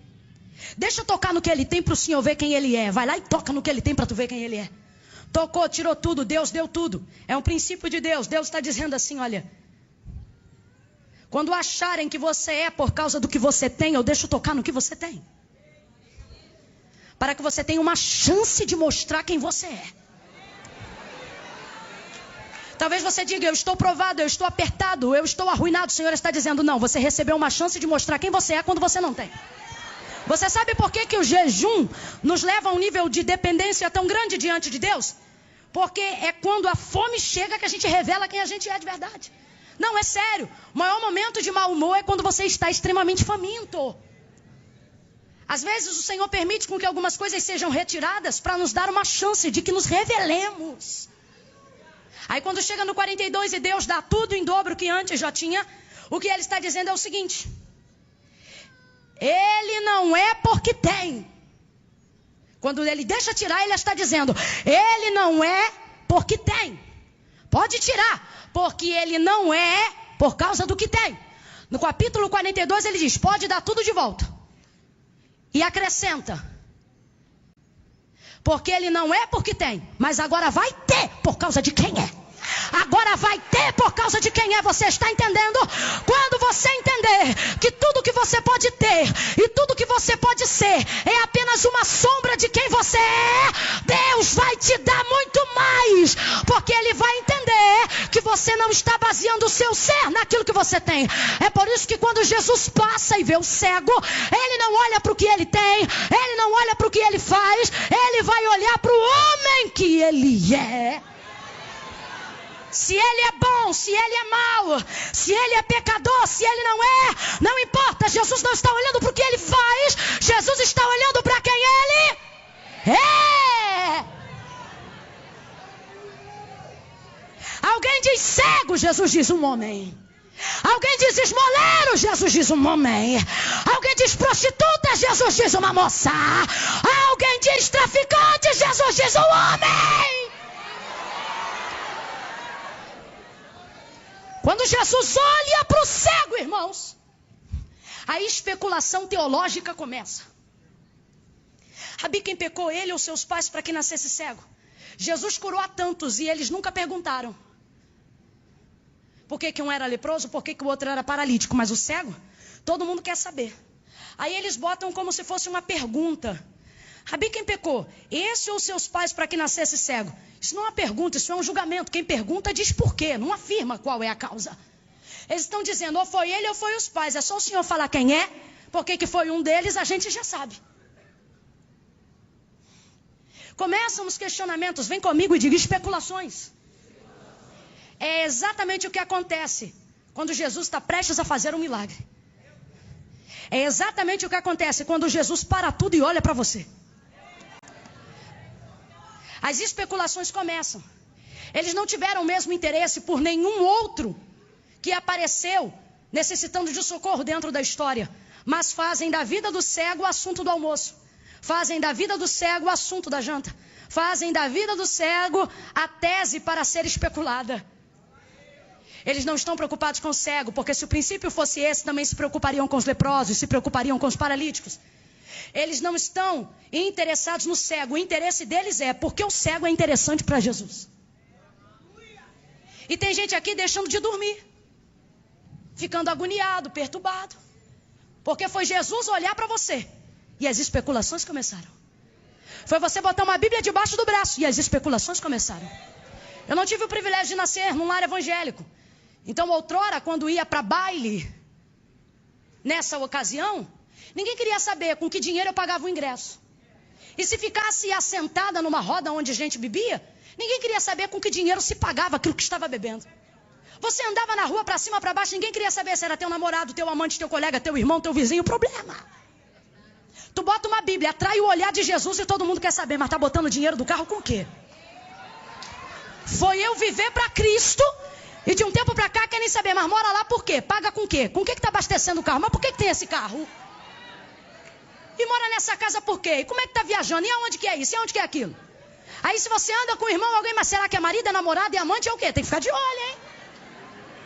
S1: Deixa eu tocar no que ele tem para o Senhor ver quem ele é. Vai lá e toca no que ele tem para tu ver quem ele é. Tocou, tirou tudo, Deus deu tudo. É um princípio de Deus. Deus está dizendo assim, olha. Quando acharem que você é por causa do que você tem, eu deixo tocar no que você tem. Para que você tenha uma chance de mostrar quem você é. Talvez você diga, eu estou provado, eu estou apertado, eu estou arruinado. O Senhor está dizendo, não, você recebeu uma chance de mostrar quem você é quando você não tem. Você sabe por que o jejum nos leva a um nível de dependência tão grande diante de Deus? Porque é quando a fome chega que a gente revela quem a gente é de verdade. Não, é sério. O maior momento de mau humor é quando você está extremamente faminto. Às vezes o Senhor permite com que algumas coisas sejam retiradas para nos dar uma chance de que nos revelemos. Aí quando chega no 42 e Deus dá tudo em dobro que antes já tinha, o que ele está dizendo é o seguinte. Ele não é porque tem. Quando ele deixa tirar, ele está dizendo, ele não é porque tem. Pode tirar, porque ele não é por causa do que tem. No capítulo 42 ele diz, pode dar tudo de volta. E acrescenta, porque ele não é porque tem, mas agora vai ter por causa de quem é. Agora vai ter por causa de quem é. Você está entendendo? Quando você entender que tudo que você pode ter e tudo que você pode ser é apenas uma sombra de quem você é, Deus vai te dar muito mais, porque Ele vai entender que você não está baseando o seu ser naquilo que você tem. É por isso que quando Jesus passa e vê o cego, Ele não olha para o que ele tem, Ele não olha para o que ele faz, Ele vai olhar para o homem que ele é. Se ele é bom, se ele é mau, se ele é pecador, se ele não é, não importa. Jesus não está olhando para o que ele faz, Jesus está olhando para quem ele é. Alguém diz cego, Jesus diz um homem. Alguém diz esmoleiro, Jesus diz um homem. Alguém diz prostituta, Jesus diz uma moça. Alguém diz traficante, Jesus diz um homem. Quando Jesus olha para o cego, irmãos, a especulação teológica começa. Rabi, quem pecou, ele ou seus pais, para que nascesse cego? Jesus curou a tantos e eles nunca perguntaram. Por que um era leproso, por que o outro era paralítico? Mas o cego, todo mundo quer saber. Aí eles botam como se fosse uma pergunta. Rabi, quem pecou? Esse ou seus pais para que nascesse cego? Isso não é uma pergunta, isso é um julgamento. Quem pergunta diz por quê, não afirma qual é a causa. Eles estão dizendo, ou foi ele ou foi os pais. É só o Senhor falar quem é, porque que foi um deles, a gente já sabe. Começam os questionamentos, vem comigo e diga especulações. É exatamente o que acontece quando Jesus está prestes a fazer um milagre. É exatamente o que acontece quando Jesus para tudo e olha para você. As especulações começam. Eles não tiveram o mesmo interesse por nenhum outro que apareceu necessitando de socorro dentro da história, mas fazem da vida do cego o assunto do almoço. Fazem da vida do cego o assunto da janta. Fazem da vida do cego a tese para ser especulada. Eles não estão preocupados com o cego, porque se o princípio fosse esse, também se preocupariam com os leprosos, se preocupariam com os paralíticos. Eles não estão interessados no cego. O interesse deles é porque o cego é interessante para Jesus. E tem gente aqui deixando de dormir, ficando agoniado, perturbado, porque foi Jesus olhar para você e as especulações começaram. Foi você botar uma Bíblia debaixo do braço e as especulações começaram. Eu não tive o privilégio de nascer num lar evangélico. Então, outrora, quando ia para baile, nessa ocasião, ninguém queria saber com que dinheiro eu pagava o ingresso. E se ficasse assentada numa roda onde a gente bebia, ninguém queria saber com que dinheiro se pagava aquilo que estava bebendo. Você andava na rua para cima, para baixo, ninguém queria saber se era teu namorado, teu amante, teu colega, teu irmão, teu vizinho. Problema. Tu bota uma Bíblia, atrai o olhar de Jesus e todo mundo quer saber, mas tá botando dinheiro do carro com o quê? Foi eu viver para Cristo e de um tempo para cá querem saber, mas mora lá por quê? Paga com o quê? Com o que está abastecendo o carro? Mas por que tem esse carro? E mora nessa casa por quê? E como é que está viajando? E aonde que é isso? E aonde que é aquilo? Aí se você anda com o irmão, alguém, mas será que é marido, é namorado, é amante, é o quê? Tem que ficar de olho, hein?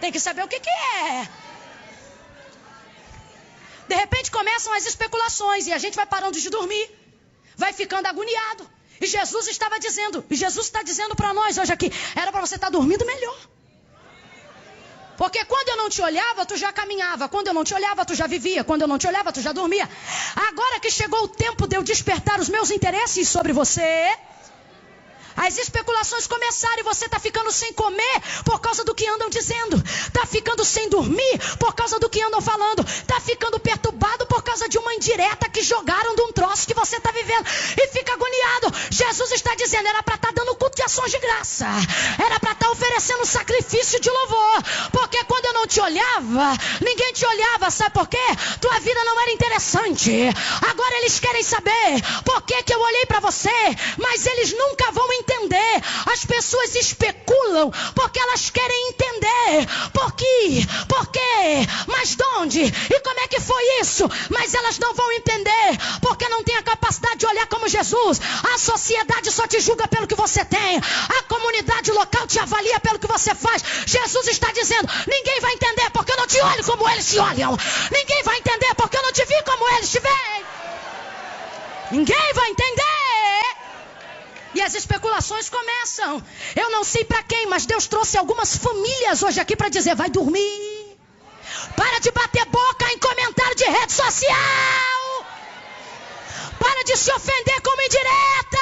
S1: Tem que saber o que é. De repente começam as especulações e a gente vai parando de dormir. Vai ficando agoniado. E Jesus estava dizendo, e Jesus está dizendo para nós hoje aqui, era para você estar dormindo melhor. Porque quando eu não te olhava, tu já caminhava. Quando eu não te olhava, tu já vivia. Quando eu não te olhava, tu já dormia. Agora que chegou o tempo de eu despertar os meus interesses sobre você, as especulações começaram e você está ficando sem comer por causa do que andam dizendo. Está ficando sem dormir por causa do que andam falando. Está ficando perturbado por causa de uma indireta que jogaram de um troço que você está vivendo. E fica agoniado. Jesus está dizendo, era para estar dando culto de ações de graça. Era para estar oferecendo sacrifício de louvor. Porque quando eu não te olhava, ninguém te olhava. Sabe por quê? Tua vida não era interessante. Agora eles querem saber por que eu olhei para você. Mas eles nunca vão entender. As pessoas especulam porque elas querem entender. Por quê? Mas de onde? E como é que foi isso? Mas elas não vão entender porque não tem a capacidade de olhar como Jesus. A sociedade só te julga pelo que você tem. A comunidade local te avalia pelo que você faz. Jesus está dizendo, ninguém vai entender porque eu não te olho como eles te olham. Ninguém vai entender porque eu não te vi como eles te veem. Ninguém vai entender. E as especulações começam. Eu não sei para quem, mas Deus trouxe algumas famílias hoje aqui para dizer, vai dormir. Para de bater boca em comentário de rede social. Para de se ofender como indireta.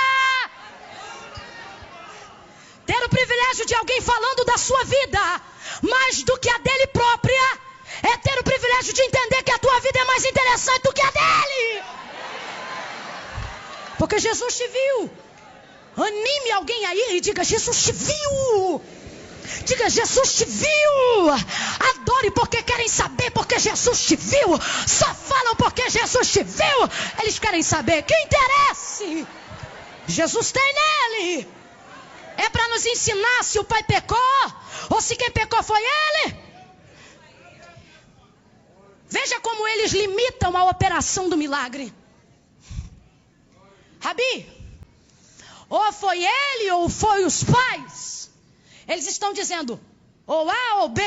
S1: Ter o privilégio de alguém falando da sua vida mais do que a dele própria é ter o privilégio de entender que a tua vida é mais interessante do que a dele. Porque Jesus te viu. Anime alguém aí e diga, Jesus te viu. Diga, Jesus te viu. Adore porque querem saber, porque Jesus te viu. Só falam porque Jesus te viu. Eles querem saber. Que interesse Jesus tem nele? É para nos ensinar se o pai pecou ou se quem pecou foi ele. Veja como eles limitam a operação do milagre. Rabi, ou foi ele ou foi os pais. Eles estão dizendo ou A ou B.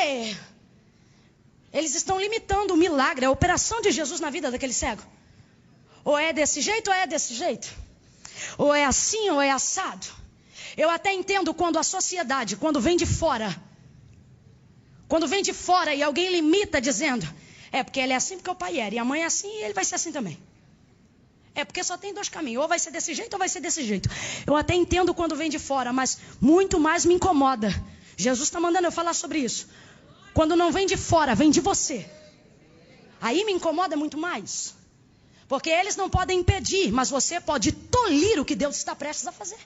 S1: Eles estão limitando o milagre, a operação de Jesus na vida daquele cego. Ou é desse jeito ou é desse jeito. Ou é assim ou é assado. Eu até entendo quando a sociedade, quando vem de fora e alguém limita dizendo, é porque ele é assim porque o pai era, e a mãe é assim e ele vai ser assim também. É porque só tem dois caminhos, ou vai ser desse jeito ou vai ser desse jeito. Eu até entendo quando vem de fora, mas muito mais me incomoda. Jesus está mandando eu falar sobre isso. Quando não vem de fora, vem de você. Aí me incomoda muito mais. Porque eles não podem impedir, mas você pode tolir o que Deus está prestes a fazer.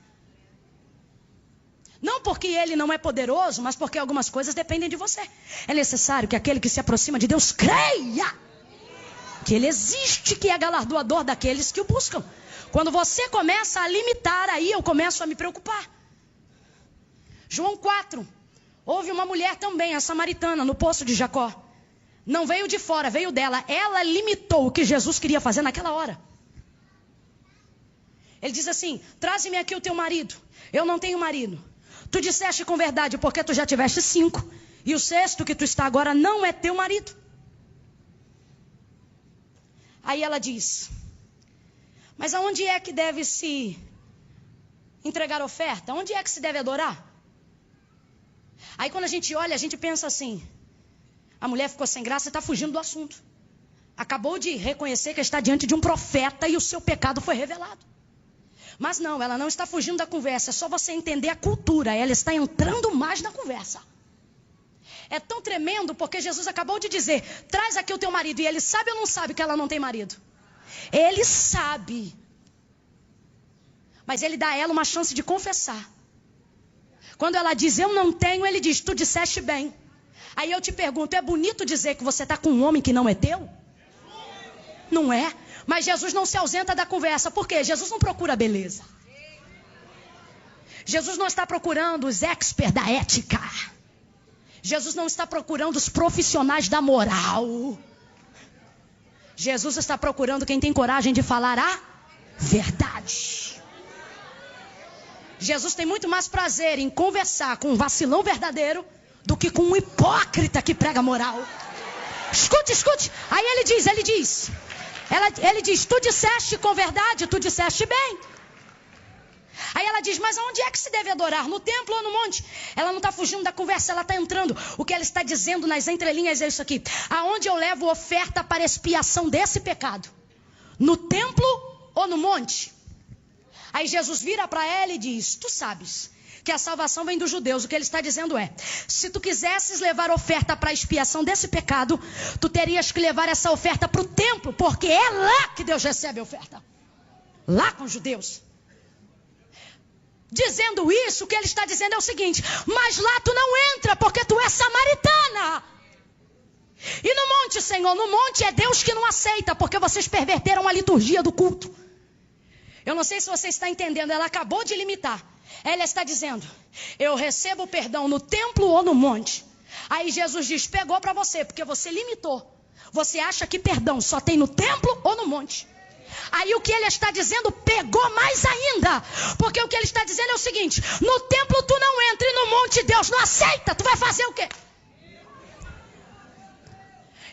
S1: Não porque ele não é poderoso, mas porque algumas coisas dependem de você. É necessário que aquele que se aproxima de Deus creia que ele existe, que é galardoador daqueles que o buscam. Quando você começa a limitar, aí eu começo a me preocupar. João 4. Houve uma mulher também, a samaritana, no poço de Jacó. Não veio de fora, veio dela. Ela limitou o que Jesus queria fazer naquela hora. Ele diz assim: traze-me aqui o teu marido. Eu não tenho marido. Tu disseste com verdade, porque tu já tiveste 5. E o 6º que tu está agora não é teu marido. Aí ela diz: mas aonde é que deve se entregar oferta? Onde é que se deve adorar? Aí quando a gente olha, a gente pensa assim: a mulher ficou sem graça e está fugindo do assunto. Acabou de reconhecer que está diante de um profeta e o seu pecado foi revelado. Mas não, ela não está fugindo da conversa. É só você entender a cultura. Ela está entrando mais na conversa. É tão tremendo porque Jesus acabou de dizer: traz aqui o teu marido. E ele sabe ou não sabe que ela não tem marido? Ele sabe. Mas ele dá a ela uma chance de confessar. Quando ela diz eu não tenho, ele diz: tu disseste bem. Aí eu te pergunto: é bonito dizer que você está com um homem que não é teu? Não é? Mas Jesus não se ausenta da conversa. Por quê? Jesus não procura beleza. Jesus não está procurando os experts da ética. Jesus não está procurando os profissionais da moral. Jesus está procurando quem tem coragem de falar a verdade. Jesus tem muito mais prazer em conversar com um vacilão verdadeiro do que com um hipócrita que prega moral. Escute, escute. Aí ele diz, tu disseste com verdade, tu disseste bem. Aí ela diz: mas aonde é que se deve adorar? No templo ou no monte? Ela não está fugindo da conversa, ela está entrando. O que ela está dizendo nas entrelinhas é isso aqui: aonde eu levo oferta para expiação desse pecado? No templo ou no monte? Aí Jesus vira para ela e diz: tu sabes que a salvação vem dos judeus. O que ele está dizendo é: se tu quisesses levar oferta para a expiação desse pecado, tu terias que levar essa oferta para o templo, porque é lá que Deus recebe a oferta. Lá com os judeus. Dizendo isso, o que ele está dizendo é o seguinte: mas lá tu não entra, porque tu és samaritana. E no monte, Senhor, no monte é Deus que não aceita, porque vocês perverteram a liturgia do culto. Eu não sei se você está entendendo, ela acabou de limitar. Ela está dizendo: eu recebo perdão no templo ou no monte? Aí Jesus diz: pegou para você, porque você limitou. Você acha que perdão só tem no templo ou no monte? Aí o que ele está dizendo pegou mais ainda. Porque o que ele está dizendo é o seguinte: no templo tu não entra e no monte Deus não aceita. Tu vai fazer o quê?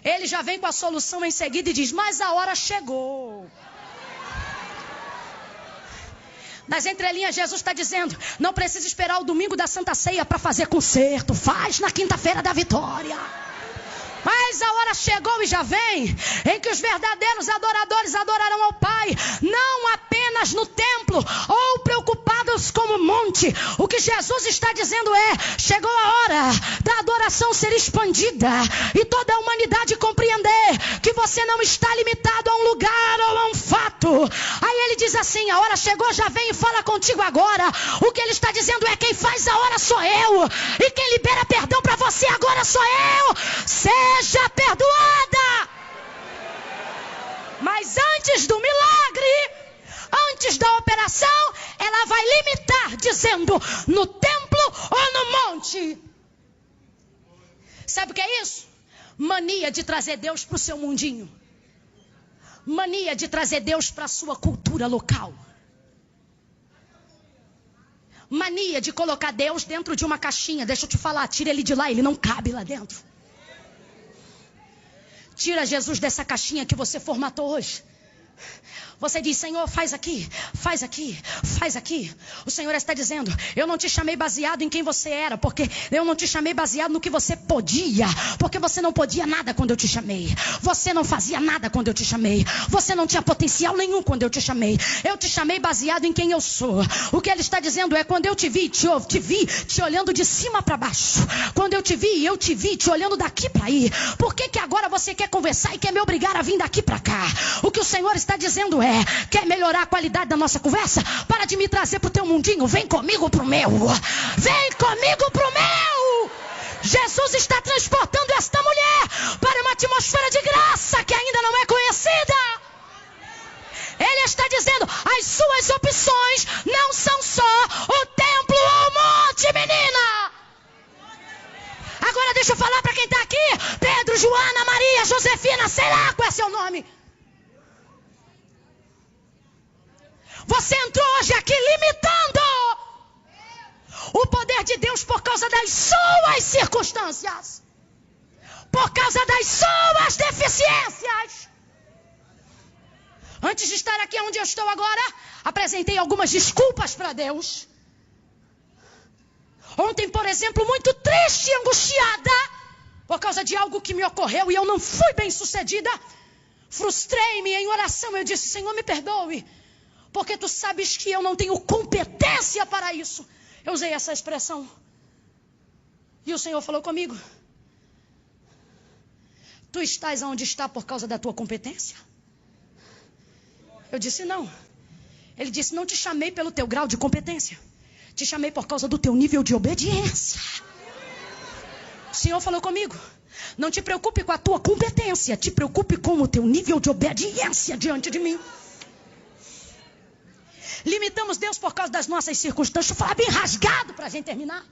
S1: Ele já vem com a solução em seguida e diz: mas a hora chegou. Nas entrelinhas, Jesus está dizendo: não precisa esperar o domingo da Santa Ceia para fazer concerto. Faz na quinta-feira da vitória. Mas a hora chegou e já vem, em que os verdadeiros adoradores adorarão ao Pai, não apenas no templo, ou preocupados com o monte. O que Jesus está dizendo é: chegou a hora da adoração ser expandida, e toda a humanidade compreender que você não está limitado a um lugar ou a um fato. Aí ele diz assim: a hora chegou, já vem e fala contigo agora. O que ele está dizendo é: quem faz a hora sou eu, e quem libera perdão para você agora sou eu. Seja perdoada. Mas antes do milagre, antes da operação, ela vai limitar, dizendo: no templo ou no monte. Sabe o que é isso? Mania de trazer Deus para o seu mundinho. Mania de trazer Deus para a sua cultura local. Mania de colocar Deus dentro de uma caixinha. Deixa eu te falar, tira ele de lá, ele não cabe lá dentro. Tira Jesus dessa caixinha que você formatou hoje. Você diz: Senhor, faz aqui, faz aqui, faz aqui. O Senhor está dizendo: eu não te chamei baseado em quem você era, porque eu não te chamei baseado no que você podia, porque você não podia nada quando eu te chamei. Você não fazia nada quando eu te chamei. Você não tinha potencial nenhum quando eu te chamei. Eu te chamei baseado em quem eu sou. O que ele está dizendo é: quando eu te vi te olhando de cima para baixo. Quando eu te vi te olhando daqui para aí. Por que agora você quer conversar e quer me obrigar a vir daqui para cá? O que o Senhor está dizendo é: Quer melhorar a qualidade da nossa conversa? Para de me trazer pro teu mundinho. Vem comigo pro meu. Vem comigo pro meu. Jesus está transportando esta mulher para uma atmosfera de graça que ainda não é conhecida. Ele está dizendo, as suas opções não são só o templo ou o monte, menina. Agora deixa eu falar para quem está aqui. Pedro, Joana, Maria, Josefina, sei lá qual é seu nome. Você entrou hoje aqui limitando o poder de Deus por causa das suas circunstâncias. Por causa das suas deficiências. Antes de estar aqui onde eu estou agora, apresentei algumas desculpas para Deus. Ontem, por exemplo, muito triste e angustiada, por causa de algo que me ocorreu e eu não fui bem sucedida. Frustrei-me em oração, eu disse, Senhor, me perdoe, porque tu sabes que eu não tenho competência para isso. Eu usei essa expressão. E o Senhor falou comigo, tu estás onde está por causa da tua competência? Eu disse não. Ele disse, não te chamei pelo teu grau de competência. Te chamei por causa do teu nível de obediência. O Senhor falou comigo, não te preocupe com a tua competência, te preocupe com o teu nível de obediência diante de mim. Limitamos Deus por causa das nossas circunstâncias. Deixa eu falar bem rasgado para a gente terminar.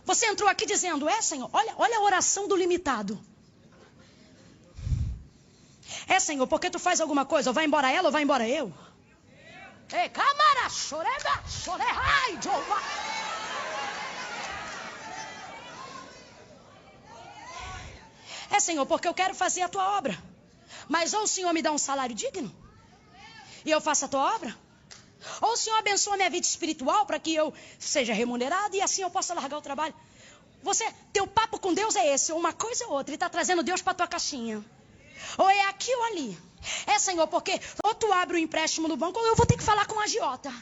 S1: Você entrou aqui dizendo, Senhor, olha a oração do limitado. Senhor, porque tu faz alguma coisa, ou vai embora ela ou vai embora eu? Ei, camara, choreba, chorerai, Jeová. Senhor, porque eu quero fazer a tua obra. Mas ou o Senhor me dá um salário digno e eu faço a tua obra, ou o Senhor abençoa a minha vida espiritual para que eu seja remunerado e assim eu possa largar o trabalho. Teu papo com Deus é esse, ou uma coisa ou outra. Ele está trazendo Deus para tua caixinha. Ou é aqui ou ali. Senhor, porque ou tu abre o empréstimo no banco ou eu vou ter que falar com a agiota.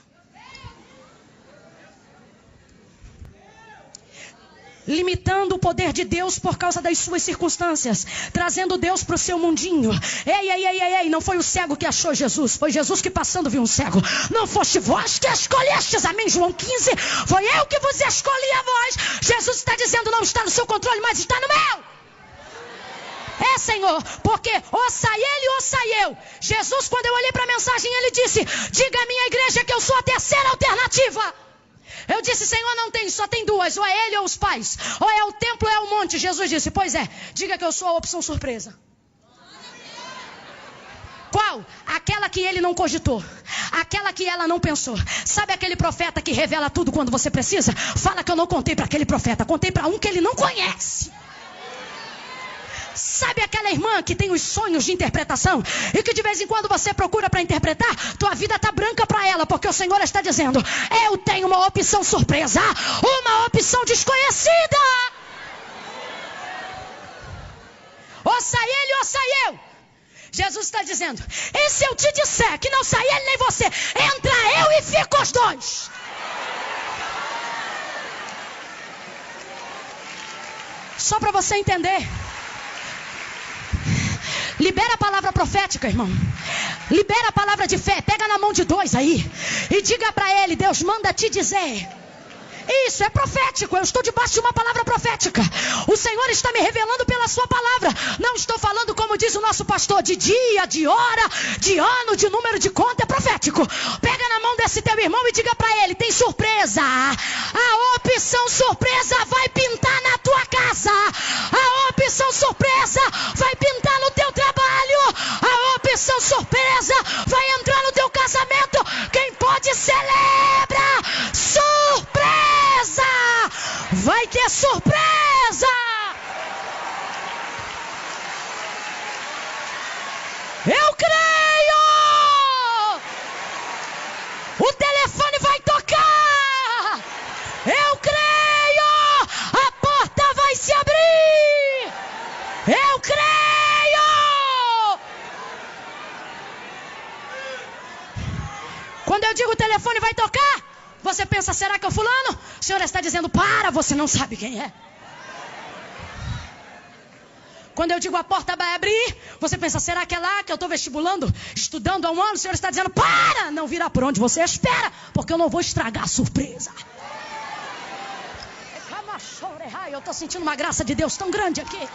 S1: Limitando o poder de Deus por causa das suas circunstâncias. Trazendo Deus para o seu mundinho. Ei, não foi o cego que achou Jesus. Foi Jesus que passando viu um cego. Não foste vós que escolhestes a mim, João 15. Foi eu que vos escolhi a vós. Jesus está dizendo, não está no seu controle, mas está no meu. Senhor, porque ou sai ele ou sai eu. Jesus, quando eu olhei para a mensagem, ele disse, diga à minha igreja que eu sou a terceira alternativa. Eu disse, Senhor, não tem, só tem duas, ou é ele ou os pais, ou é o templo ou é o monte. Jesus disse, pois é, diga que eu sou a opção surpresa. Qual? Aquela que ele não cogitou, aquela que ela não pensou. Sabe aquele profeta que revela tudo quando você precisa? Fala que eu não contei para aquele profeta, contei para um que ele não conhece. Sabe aquela irmã que tem os sonhos de interpretação e que de vez em quando você procura para interpretar, tua vida está branca para ela, porque o Senhor está dizendo, eu tenho uma opção surpresa, uma opção desconhecida. Ou sai ele ou sai eu. Jesus está dizendo, e se eu te disser que não sai ele nem você, entra eu e fica os dois. Só para você entender. Libera a palavra profética, irmão. Libera a palavra de fé. Pega na mão de dois aí e diga para ele, Deus manda te dizer. Isso é profético, eu estou debaixo de uma palavra profética. O Senhor está me revelando pela sua palavra. Não estou falando como diz o nosso pastor, de dia, de hora, de ano, de número de conta, é profético. Pega na mão desse teu irmão e diga para ele, tem surpresa. A opção surpresa vai pintar na tua casa. A opção surpresa vai pintar no teu trabalho. A opção surpresa vai entrar no teu casamento. Quem pode celebra. Surpresa! Vai ter surpresa! Eu creio! O telefone vai tocar! Eu creio! A porta vai se abrir! Eu creio! Quando eu digo o telefone vai tocar, você pensa, será que é o fulano? O Senhor está dizendo, para, você não sabe quem é. Quando eu digo a porta vai abrir, você pensa, será que é lá que eu estou vestibulando, estudando há um ano? O Senhor está dizendo, para, não virá por onde você espera, porque eu não vou estragar a surpresa. Eu estou sentindo uma graça de Deus tão grande aqui.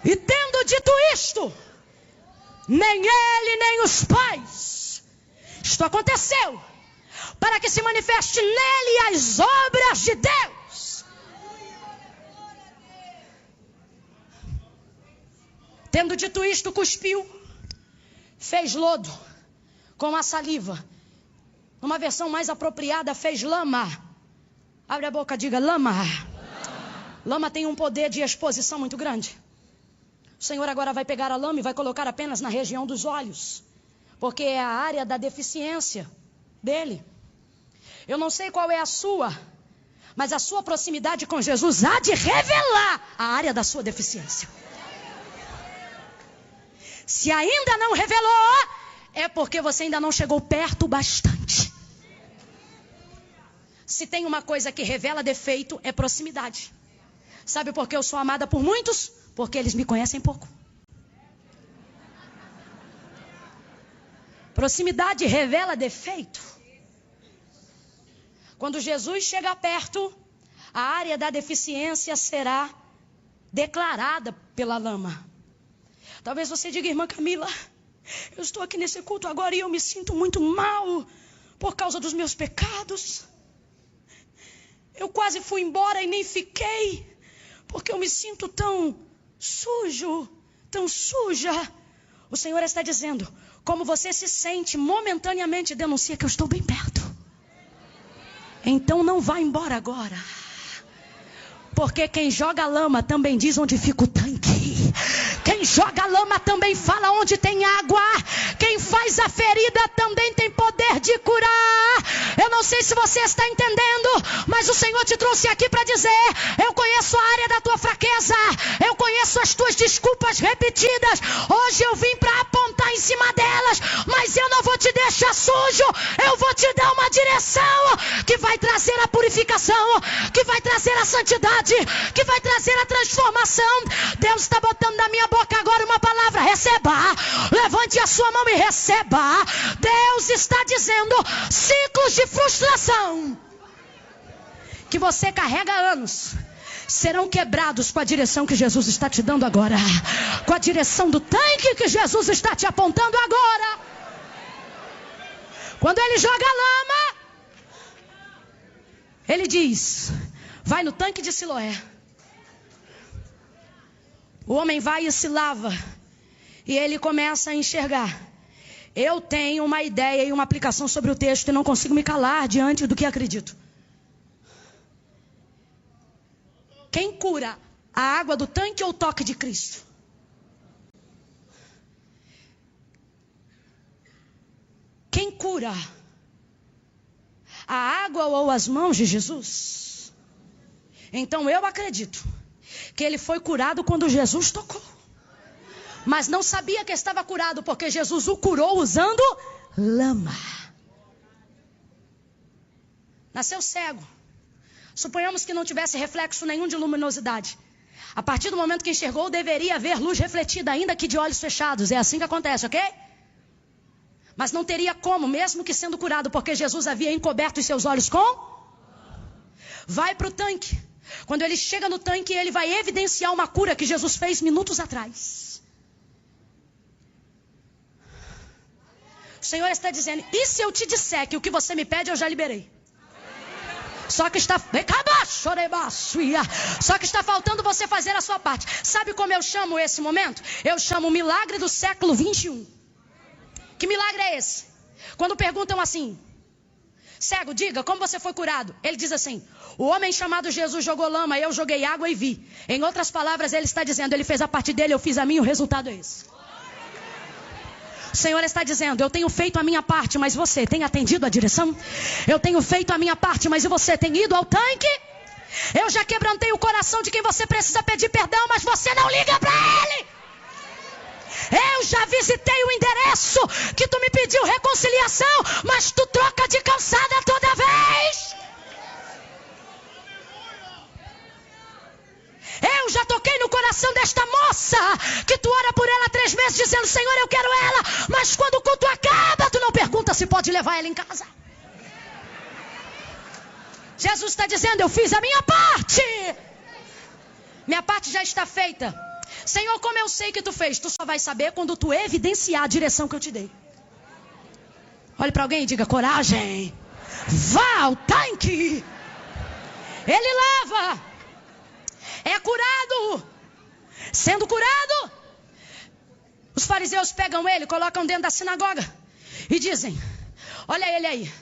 S1: E tendo dito isto, nem ele, nem os pais, isto aconteceu para que se manifeste nele as obras de Deus. Tendo dito isto, cuspiu, fez lodo com a saliva. Numa versão mais apropriada, fez lama. Abre a boca, diga lama. Lama tem um poder de exposição muito grande. O Senhor agora vai pegar a lama e vai colocar apenas na região dos olhos, porque é a área da deficiência dele. Eu não sei qual é a sua, mas a sua proximidade com Jesus há de revelar a área da sua deficiência. Se ainda não revelou, é porque você ainda não chegou perto o bastante. Se tem uma coisa que revela defeito, é proximidade. Sabe por que eu sou amada por muitos? Porque eles me conhecem pouco. Proximidade revela defeito. Quando Jesus chegar perto, a área da deficiência será declarada pela lama. Talvez você diga, irmã Camila, eu estou aqui nesse culto agora e eu me sinto muito mal por causa dos meus pecados. Eu quase fui embora e nem fiquei, porque eu me sinto tão sujo, tão suja. O Senhor está dizendo, como você se sente momentaneamente, denuncia que eu estou bem perto. Então não vá embora agora. Porque quem joga lama também diz onde fica o tanque. Quem joga lama também fala onde tem água. Quem faz a ferida também tem poder de curar. Eu não sei se você está entendendo, mas o Senhor te trouxe aqui para dizer, eu conheço a área da tua fraqueza, eu conheço as tuas desculpas repetidas. Hoje eu vim para apontar em cima delas, mas eu não vou te deixar sujo. Eu vou te dar uma direção que vai trazer a purificação, que vai trazer a santidade, que vai trazer a transformação. Deus está botando na minha boca agora uma palavra, receba. Levante a sua mão e receba. Deus está dizendo, ciclos de frustração que você carrega há anos serão quebrados com a direção que Jesus está te dando agora, com a direção do tanque que Jesus está te apontando agora. Quando ele joga lama, ele diz, vai no tanque de Siloé. O homem vai e se lava, e ele começa a enxergar. Eu tenho uma ideia e uma aplicação sobre o texto e não consigo me calar diante do que acredito. Quem cura a água do tanque ou o toque de Cristo? Quem cura a água ou as mãos de Jesus? Então eu acredito que ele foi curado quando Jesus tocou. Mas não sabia que estava curado, porque Jesus o curou usando lama. Nasceu cego. Suponhamos que não tivesse reflexo nenhum de luminosidade. A partir do momento que enxergou, deveria haver luz refletida, ainda que de olhos fechados. É assim que acontece, ok? Mas não teria como, mesmo que sendo curado, porque Jesus havia encoberto os seus olhos com... Vai para o tanque. Quando ele chega no tanque, ele vai evidenciar uma cura que Jesus fez minutos atrás. O Senhor está dizendo, e se eu te disser que o que você me pede eu já liberei? Só que está faltando você fazer a sua parte. Sabe como eu chamo esse momento? Eu chamo o milagre do século 21. Que milagre é esse? Quando perguntam assim, cego, diga, como você foi curado? Ele diz assim, o homem chamado Jesus jogou lama, eu joguei água e vi. Em outras palavras, ele está dizendo, ele fez a parte dele, eu fiz a minha, o resultado é esse. O Senhor está dizendo, eu tenho feito a minha parte, mas você tem atendido a direção? Eu tenho feito a minha parte, mas você tem ido ao tanque? Eu já quebrantei o coração de quem você precisa pedir perdão, mas você não liga para ele. Eu já visitei o endereço que tu me pediu reconciliação, mas tu troca de calçada toda vez. coração desta moça, que tu ora por ela 3 meses dizendo, Senhor, eu quero ela, mas quando o culto acaba, tu não pergunta se pode levar ela em casa. Jesus está dizendo, eu fiz a minha parte. Minha parte já está feita. Senhor, como eu sei que tu fez? Tu só vai saber quando tu evidenciar a direção que eu te dei. Olhe para alguém e diga, coragem. Vá ao tanque. Ele lava. É curado. Sendo curado, os fariseus pegam ele, colocam dentro da sinagoga e dizem, olha ele aí,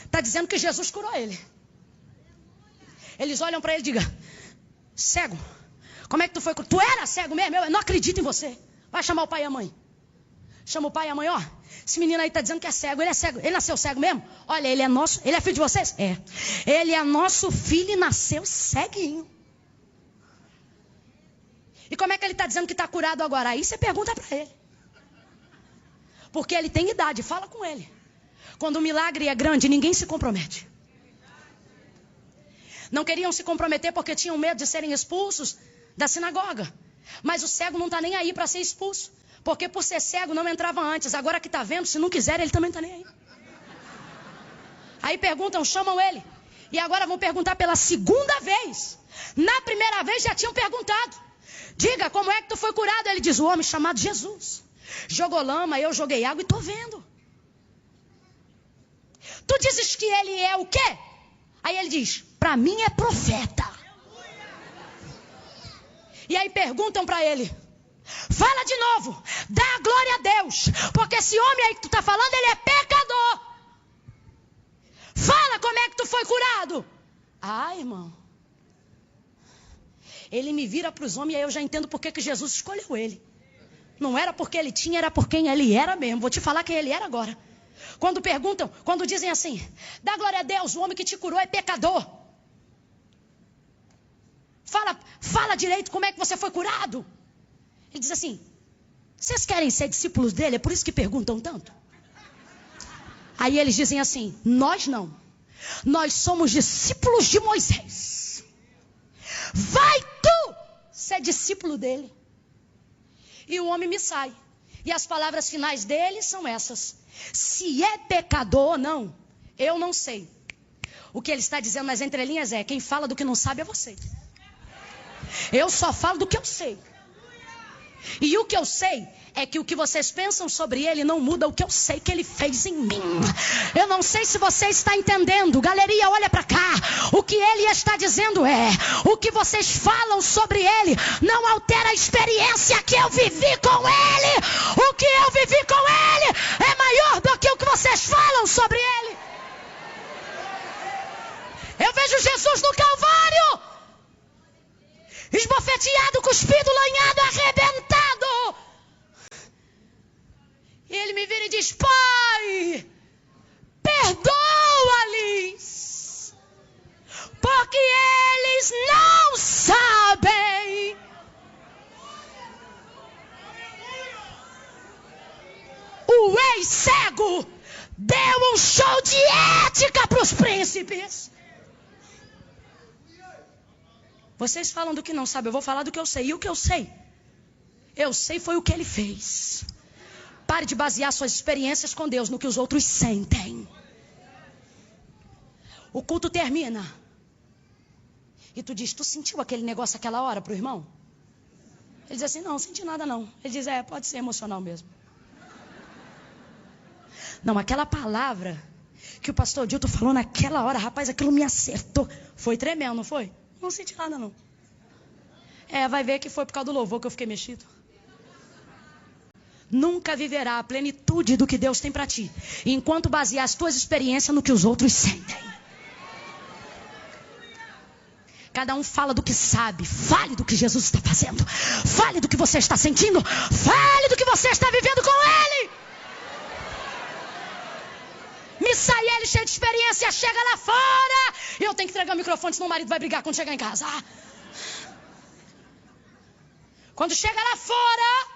S1: está dizendo que Jesus curou ele. Eles olham para ele e digam, cego, como é que tu foi curado? Tu era cego mesmo? Eu não acredito em você. Vai chamar o pai e a mãe. Chama o pai e a mãe, ó. Esse menino aí está dizendo que é cego. Ele é cego. Ele nasceu cego mesmo? Olha, ele é nosso. Ele é filho de vocês? É. Ele é nosso filho e nasceu ceguinho. E como é que ele está dizendo que está curado agora? Aí você pergunta para ele. Porque ele tem idade. Fala com ele. Quando o milagre é grande, ninguém se compromete. Não queriam se comprometer porque tinham medo de serem expulsos da sinagoga. Mas o cego não está nem aí para ser expulso. Porque por ser cego não entrava antes. Agora que está vendo, se não quiser, ele também está nem aí. Aí perguntam, chamam ele. E agora vão perguntar pela segunda vez. Na primeira vez já tinham perguntado. Diga, como é que tu foi curado? Ele diz, o homem chamado Jesus. Jogou lama, eu joguei água e estou vendo. Tu dizes que ele é o quê? Aí ele diz, para mim é profeta. E aí perguntam para ele, fala de novo, dá glória a Deus, porque esse homem aí que tu está falando, ele é pecador. Fala como é que tu foi curado. Ah, irmão, ele me vira para os homens e aí eu já entendo por que Jesus escolheu ele. Não era porque ele tinha, era por quem ele era mesmo. Vou te falar quem ele era agora. Quando perguntam, quando dizem assim, dá glória a Deus, o homem que te curou é pecador. Fala direito como é que você foi curado. Ele diz assim, vocês querem ser discípulos dele? É por isso que perguntam tanto. Aí eles dizem assim, nós não. Nós somos discípulos de Moisés. Vai tu ser discípulo dele. E o homem me sai. E as palavras finais dele são essas. Se é pecador ou não, eu não sei. O que ele está dizendo nas entrelinhas é, quem fala do que não sabe é você. Eu só falo do que eu sei. E o que eu sei é que o que vocês pensam sobre ele não muda o que eu sei que ele fez em mim. Eu não sei se você está entendendo. Galeria, olha para cá. O que ele está dizendo é, o que vocês falam sobre ele não altera a experiência que eu vivi com ele. O que eu vivi com ele é maior do que o que vocês falam sobre ele. Eu vejo Jesus no Calvário, esbofeteado, cuspido, lanhado, arrebentado. E ele me vira e diz, Pai, perdoa-lhes, porque eles não sabem. O ex-cego deu um show de ética para os príncipes. Vocês falam do que não sabem, eu vou falar do que eu sei. E o que eu sei foi o que ele fez. Pare de basear suas experiências com Deus no que os outros sentem. O culto termina. E tu diz, tu sentiu aquele negócio aquela hora pro irmão? Ele diz assim, não senti nada não. Ele diz, pode ser emocional mesmo. Não, aquela palavra que o pastor Dilton falou naquela hora, rapaz, aquilo me acertou. Foi tremendo, não foi? Não senti nada não. Vai ver que foi por causa do louvor que eu fiquei mexido. Nunca viverá a plenitude do que Deus tem para ti, enquanto basear as tuas experiências no que os outros sentem. Cada um fala do que sabe. Fale do que Jesus está fazendo. Fale do que você está sentindo. Fale do que você está vivendo com Ele. Me sai ele cheio de experiência, chega lá fora. E eu tenho que entregar o microfone, senão o marido vai brigar quando chegar em casa. Quando chega lá fora,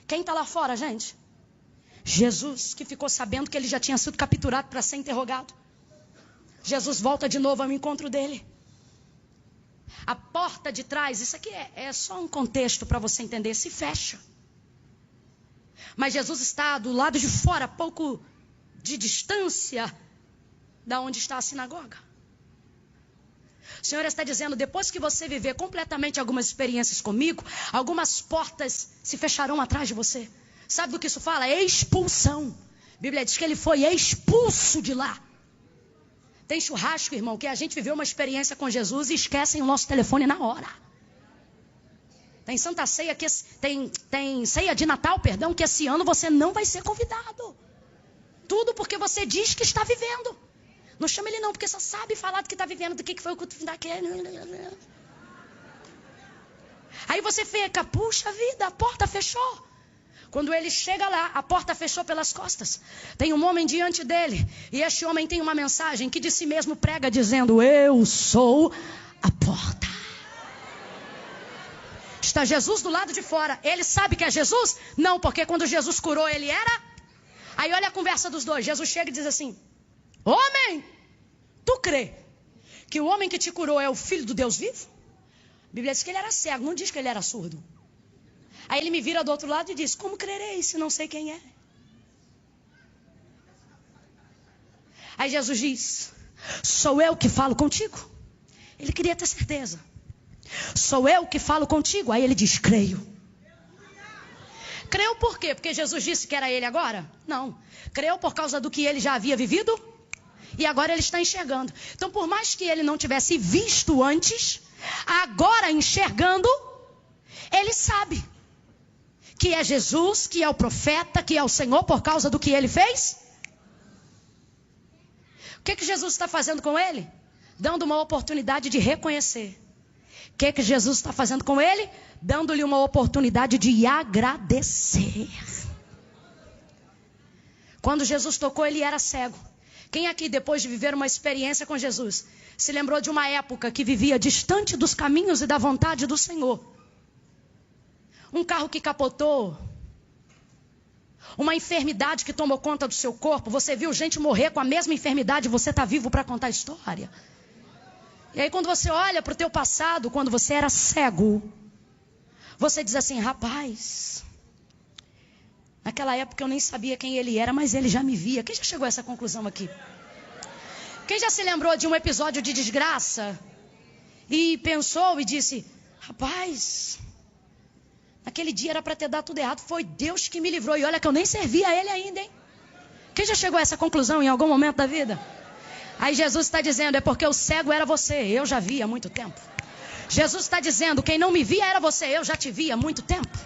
S1: quem está lá fora, gente? Jesus, que ficou sabendo que ele já tinha sido capturado para ser interrogado. Jesus volta de novo ao encontro dele. A porta de trás, isso aqui é só um contexto para você entender, se fecha. Mas Jesus está do lado de fora, a pouco de distância da onde está a sinagoga. O Senhor está dizendo, depois que você viver completamente algumas experiências comigo, algumas portas se fecharão atrás de você. Sabe do que isso fala? É expulsão. A Bíblia diz que ele foi expulso de lá. Tem churrasco, irmão, que a gente viveu uma experiência com Jesus e esquecem o nosso telefone na hora. Tem Santa Ceia, tem ceia de Natal, perdão, que esse ano você não vai ser convidado. Tudo porque você diz que está vivendo. Não chama ele não, porque só sabe falar do que está vivendo, do que foi o culto daquele. Aí você fica, puxa vida, a porta fechou. Quando ele chega lá, a porta fechou pelas costas. Tem um homem diante dele. E este homem tem uma mensagem que de si mesmo prega dizendo, eu sou a porta. Está Jesus do lado de fora. Ele sabe que é Jesus? Não, porque quando Jesus curou ele era. Aí olha a conversa dos dois. Jesus chega e diz assim, homem, tu crê que o homem que te curou é o Filho do Deus vivo? A Bíblia diz que ele era cego, não diz que ele era surdo. Aí ele me vira do outro lado e diz, como crerei se não sei quem é? Aí Jesus diz, sou eu que falo contigo? Ele queria ter certeza. Sou eu que falo contigo? Aí ele diz, creio. Creu por quê? Porque Jesus disse que era ele agora? Não. Creu por causa do que ele já havia vivido? E agora ele está enxergando. Então, por mais que ele não tivesse visto antes, agora enxergando, ele sabe que é Jesus, que é o profeta, que é o Senhor, por causa do que ele fez. O que Jesus está fazendo com ele? Dando uma oportunidade de reconhecer. O que Jesus está fazendo com ele? Dando-lhe uma oportunidade de agradecer. Quando Jesus tocou, ele era cego. Quem aqui, depois de viver uma experiência com Jesus, se lembrou de uma época que vivia distante dos caminhos e da vontade do Senhor? Um carro que capotou, uma enfermidade que tomou conta do seu corpo. Você viu gente morrer com a mesma enfermidade e você está vivo para contar a história. E aí quando você olha para o teu passado, quando você era cego, você diz assim, rapaz, naquela época eu nem sabia quem ele era, mas ele já me via. Quem já chegou a essa conclusão aqui? Quem já se lembrou de um episódio de desgraça e pensou e disse, rapaz, naquele dia era para ter dado tudo errado, foi Deus que me livrou. E olha que eu nem servia a ele ainda, hein? Quem já chegou a essa conclusão em algum momento da vida? Aí Jesus está dizendo, é porque o cego era você, eu já vi há muito tempo. Jesus está dizendo, quem não me via era você, eu já te vi há muito tempo.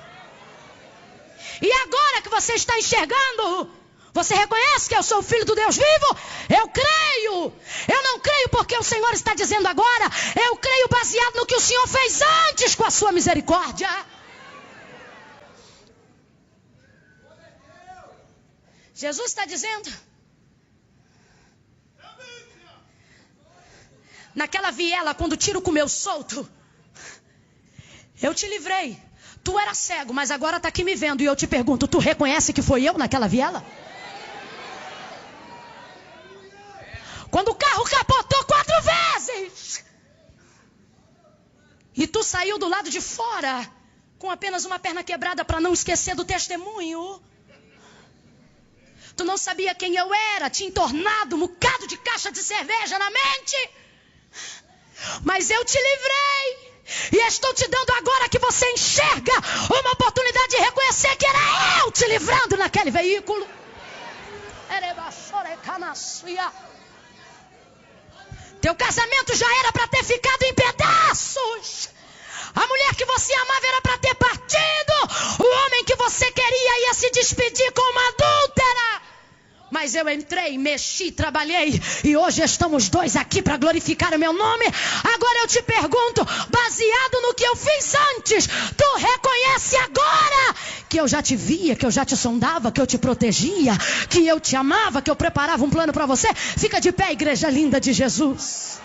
S1: E agora que você está enxergando, você reconhece que eu sou o Filho do Deus vivo? Eu creio. Eu não creio porque o Senhor está dizendo agora, eu creio baseado no que o Senhor fez antes com a sua misericórdia. Jesus está dizendo, naquela viela, quando o tiro comeu solto, eu te livrei. Tu era cego, mas agora está aqui me vendo. E eu te pergunto, tu reconhece que foi eu naquela viela? Quando o carro capotou 4 vezes e tu saiu do lado de fora com apenas uma perna quebrada para não esquecer do testemunho. Tu não sabia quem eu era, tinha entornado um bocado de caixa de cerveja na mente. Mas eu te livrei. E estou te dando agora que você enxerga uma oportunidade de reconhecer que era eu te livrando naquele veículo. Teu casamento já era para ter ficado em pedaços. A mulher que você amava era para ter partido. O homem que você queria ia se despedir com uma adúltera. Mas eu entrei, mexi, trabalhei. E hoje estamos 2 aqui para glorificar o meu nome. Agora eu te pergunto, baseado no que eu fiz antes, tu reconhece agora que eu já te via, que eu já te sondava, que eu te protegia, que eu te amava, que eu preparava um plano para você? Fica de pé, igreja linda de Jesus.